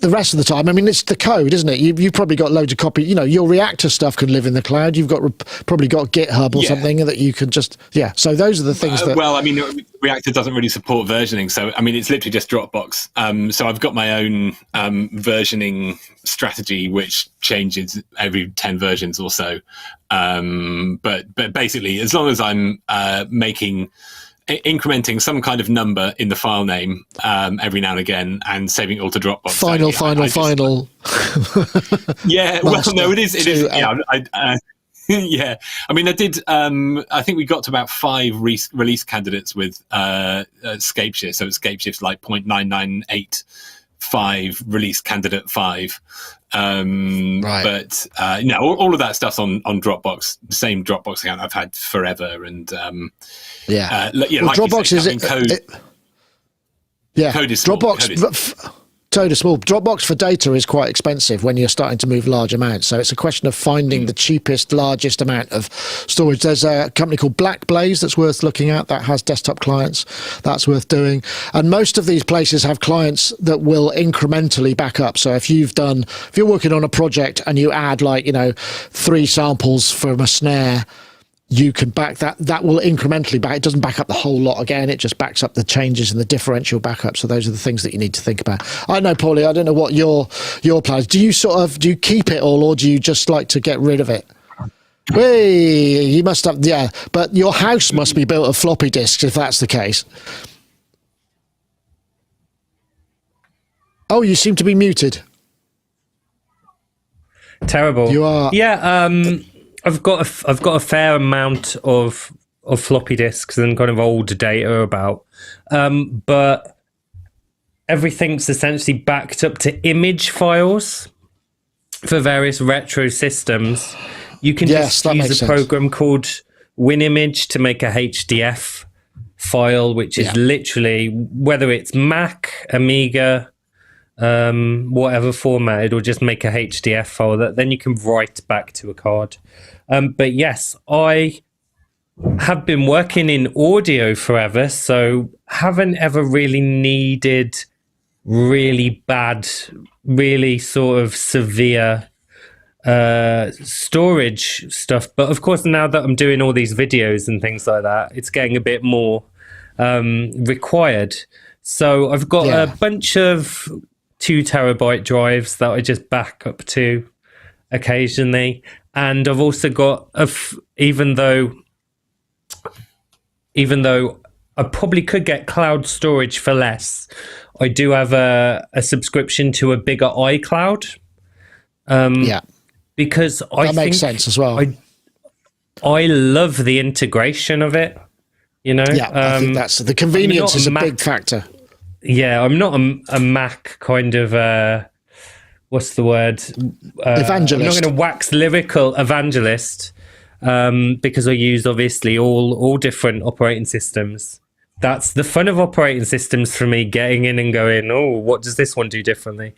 the rest of the time, it's the code, isn't it? You've probably got loads of copy. Your reactor stuff can live in the cloud. You've got probably got GitHub or something that you can just, So those are the things that. Reactor doesn't really support versioning, so it's literally just Dropbox. So I've got my own versioning strategy, which changes every 10 versions or so. But basically, as long as I'm incrementing some kind of number in the file name every now and again and saving it all to Dropbox. Final. Yeah, well, no, it is. Yeah, yeah. I did. I think we got to about 5 release candidates with Scaleshift. So it's Scaleshift like 0.9985 release candidate 5. Right. But all of that stuff's on Dropbox, the same Dropbox account I've had forever. And Dropbox is code. Code is Dropbox. Totally small. Dropbox for data is quite expensive when you're starting to move large amounts. So it's a question of finding the cheapest, largest amount of storage. There's a company called Blackblaze that's worth looking at that has desktop clients. That's worth doing. And most of these places have clients that will incrementally back up. So if you're working on a project and you add 3 samples from a snare, you can back that will incrementally back. It doesn't back up the whole lot again. It just backs up the changes and the differential backup. So those are the things that you need to think about. I know, Paulie, I don't know what your plans. Do you keep it all, or do you just like to get rid of it? You must have, but your house must be built of floppy disks if that's the case. Oh, you seem to be muted. Terrible. You are. Yeah. I've got a fair amount of floppy disks and kind of old data about, but everything's essentially backed up to image files for various retro systems. You can just use a program called WinImage to make a HDF file, which is literally, whether it's Mac, Amiga, whatever format, it'll just make a HDF file that then you can write back to a card. But yes, I have been working in audio forever, so haven't ever really needed really bad, really sort of severe storage stuff. But of course, now that I'm doing all these videos and things like that, it's getting a bit more required. So I've got a bunch of 2 terabyte drives that I just back up to occasionally. And I've also got, even though I probably could get cloud storage for less, I do have a subscription to a bigger iCloud. Because that makes sense as well. I love the integration of it. I think that's the convenience is a big factor. Yeah, I'm not a Mac kind of what's the word? Evangelist. I'm not going to wax lyrical evangelist because I use obviously all different operating systems. That's the fun of operating systems for me, getting in and going, oh, what does this one do differently?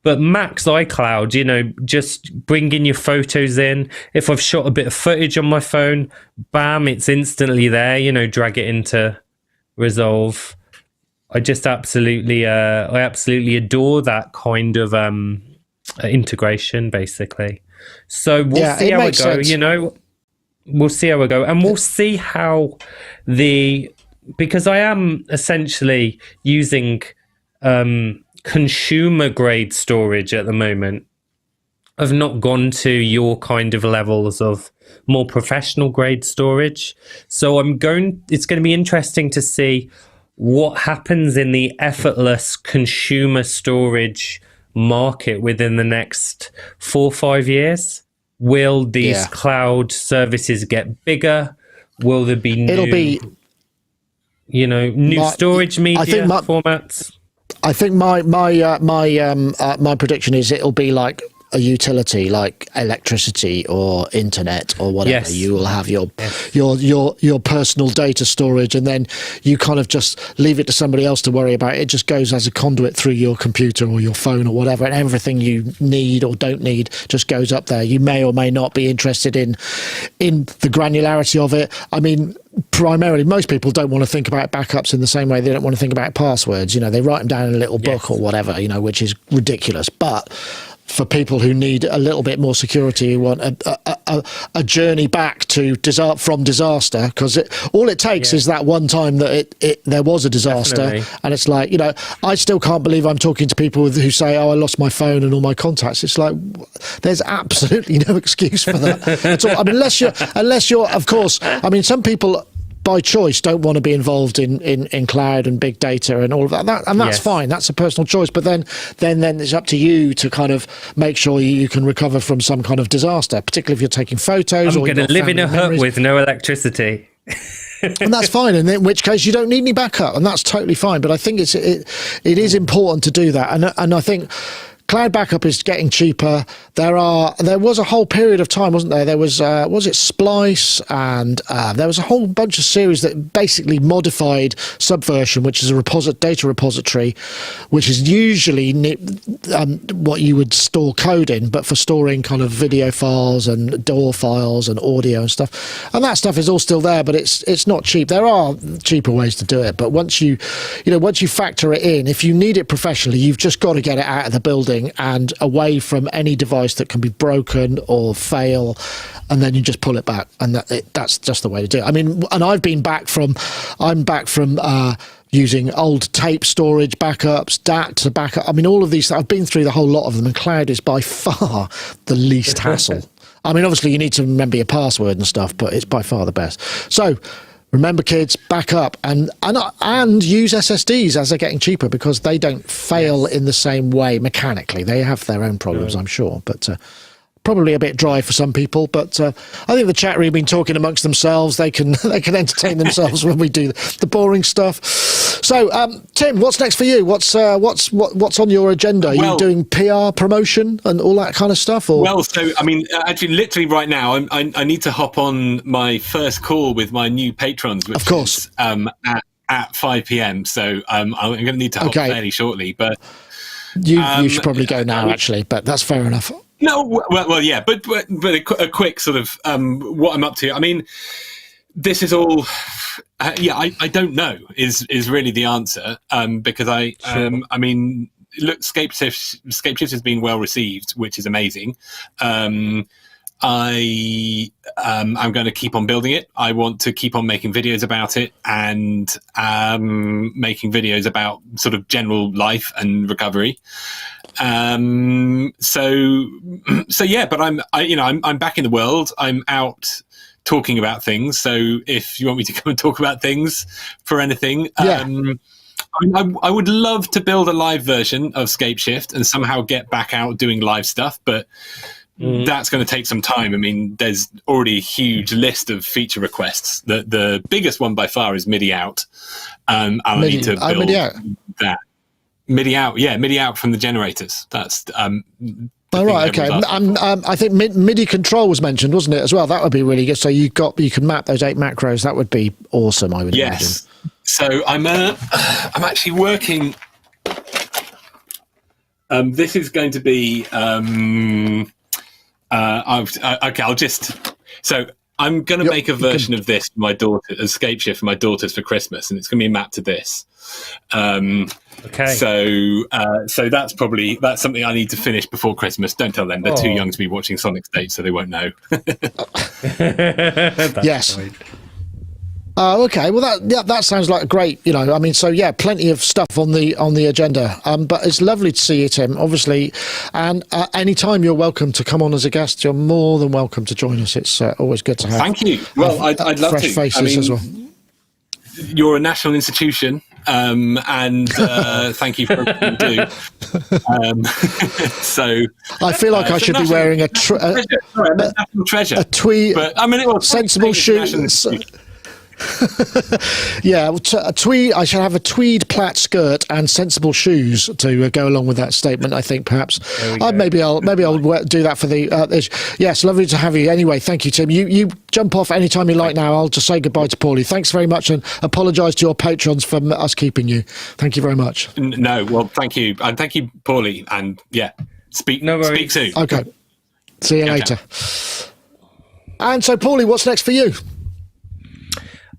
But Mac's iCloud, just bringing your photos in. If I've shot a bit of footage on my phone, bam, it's instantly there. Drag it into Resolve. I just absolutely adore that kind of integration, basically. So we'll see how it goes. We'll see how it goes, and we'll see how because I am essentially using consumer grade storage at the moment. I've not gone to your kind of levels of more professional grade storage. So it's going to be interesting to see what happens in the effortless consumer storage market within the next 4 or 5 years. Will these cloud services get bigger? Will there be new storage media formats? I think my prediction is it'll be like a utility like electricity or internet or whatever, Yes. you will have your personal data storage, and then you kind of just leave it to somebody else to worry about. It just goes as a conduit through your computer or your phone or whatever, and everything you need or don't need just goes up there. You may or may not be interested in the granularity of it. I mean, primarily, most people don't want to think about backups in the same way they don't want to think about passwords. You know, they write them down in a little book or whatever, you know, which is ridiculous. But for people who need a little bit more security, who want a journey back to from disaster, because all it takes is that one time that there was a disaster. Definitely. And it's like, you know, I still can't believe I'm talking to people who say, oh, I lost my phone and all my contacts. It's like, there's absolutely no excuse for that at all. I mean, unless you're, of course, I mean, some people by choice don't want to be involved in cloud and big data and all of that, and that's fine. That's a personal choice. But then it's up to you to kind of make sure you can recover from some kind of disaster, particularly if you're taking photos. I'm going to live in a hut with no electricity. And that's fine, and in which case you don't need any backup, and that's totally fine. But I think it is important to do that, and I think cloud backup is getting cheaper. There was a whole period of time, wasn't there? There was it Splice, and there was a whole bunch of series that basically modified Subversion, which is a data repository, which is usually what you would store code in, but for storing kind of video files and DAW files and audio and stuff. And that stuff is all still there, but it's not cheap. There are cheaper ways to do it, but once you factor it in, if you need it professionally, you've just got to get it out of the building and away from any device that can be broken or fail, and then you just pull it back, and that's just the way to do it. I mean, and I'm back from using old tape storage backups, DAT to backup. I mean, all of these, I've been through the whole lot of them, and cloud is by far the least hassle. I mean, obviously you need to remember your password and stuff, but it's by far the best. So remember, kids, back up and use SSDs as they're getting cheaper, because they don't fail in the same way mechanically. They have their own problems, I'm sure, but probably a bit dry for some people. But I think the chat room have been talking amongst themselves. They can entertain themselves when we do the boring stuff. So, Tim, what's next for you? What's on your agenda? Are you doing PR promotion and all that kind of stuff? Or? Well, so I mean, actually, literally right now, I need to hop on my first call with my new patrons, which of course is, at 5 p.m. So I'm going to need to hop fairly shortly. But you should probably go now, actually. But that's fair enough. No, well, yeah, but a quick sort of what I'm up to. I mean, this is all. I don't know is really the answer. Because I mean, look, Scaleshift has been well received, which is amazing. I'm going to keep on building it. I want to keep on making videos about it, and making videos about sort of general life and recovery. So yeah, but I'm back in the world. I'm out talking about things. So if you want me to come and talk about things for anything, I would love to build a live version of Scaleshift and somehow get back out doing live stuff, but that's going to take some time. I mean, there's already a huge list of feature requests. The biggest one by far is MIDI out. I need to build that. MIDI out from the generators. that's right, okay. I think MIDI control was mentioned, wasn't it, as well? That would be really good. So you can map those 8 macros. That would be awesome, I would imagine. So I'm actually working. This is going to be I'll just. So I'm going to make a version of this for my daughter, a Scaleshift for my daughters for Christmas, and it's going to be mapped to this. Okay. So that's something I need to finish before Christmas. Don't tell them; they're too young to be watching Sonicstate, so they won't know. Yes. Okay. Well, that sounds like a great. I mean, so yeah, plenty of stuff on the agenda. But it's lovely to see you, Tim. Obviously, and anytime you're welcome to come on as a guest, you're more than welcome to join us. It's always good to have. Thank you. Well, I'd love fresh to. faces as well. You're a national institution, and thank you for everything you do. So I feel like I should be wearing a national treasure. A tweed, but I mean, it was sensible shoes. Yeah, a tweed. I should have a tweed plaid skirt and sensible shoes to go along with that statement. I think perhaps maybe I'll do that for the. Yes, lovely to have you. Anyway, thank you, Tim. You jump off anytime you like. Now I'll just say goodbye to Paulie. Thanks very much, and apologise to your patrons for us keeping you. Thank you very much. No, well, thank you, and thank you, Paulie. And yeah, speak soon. Okay, see you later. And so, Paulie, what's next for you?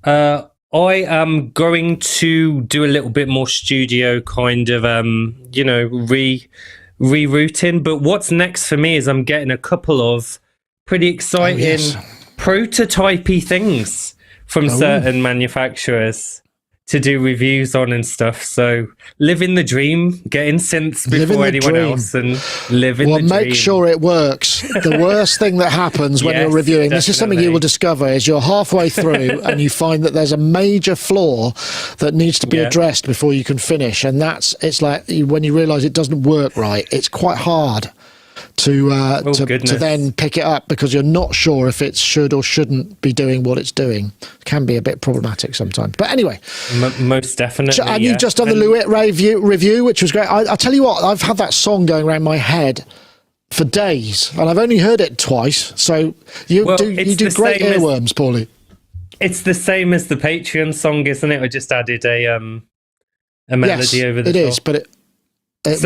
I am going to do a little bit more studio kind of, rerouting. But what's next for me is I'm getting a couple of pretty exciting prototypey things from certain manufacturers to do reviews on and stuff. So living the dream, getting synths before anyone else, and living the dream. Well, make sure it works. The worst thing that happens when you're reviewing, this is something you will discover, is you're halfway through and you find that there's a major flaw that needs to be addressed before you can finish. And it's like when you realise it doesn't work right, it's quite hard to then pick it up because you're not sure if it should or shouldn't be doing what it's doing. It can be a bit problematic sometimes. But anyway. Most definitely. And you've just done the Lewitt review, which was great. I tell you what, I've had that song going around my head for days, and I've only heard it twice. So you do great earworms, Paulie. It's the same as the Patreon song, isn't it? I just added a melody over the top. It is, but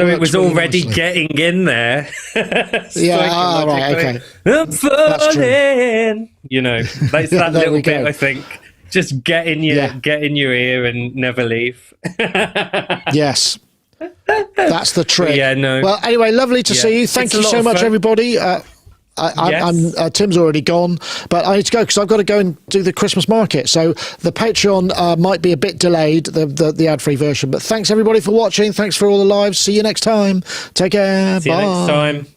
it was really already getting in there. Right, okay. I'm falling. You know, that's that little bit, I think. Just get in your ear and never leave. Yes. That's the trick. Yeah, no. Well, anyway, lovely to see you. Thank you so much, everybody. Tim's already gone, but I need to go because I've got to go and do the Christmas market. So the Patreon might be a bit delayed, the ad-free version. But thanks everybody for watching. Thanks for all the lives. See you next time. Take care. See you next time.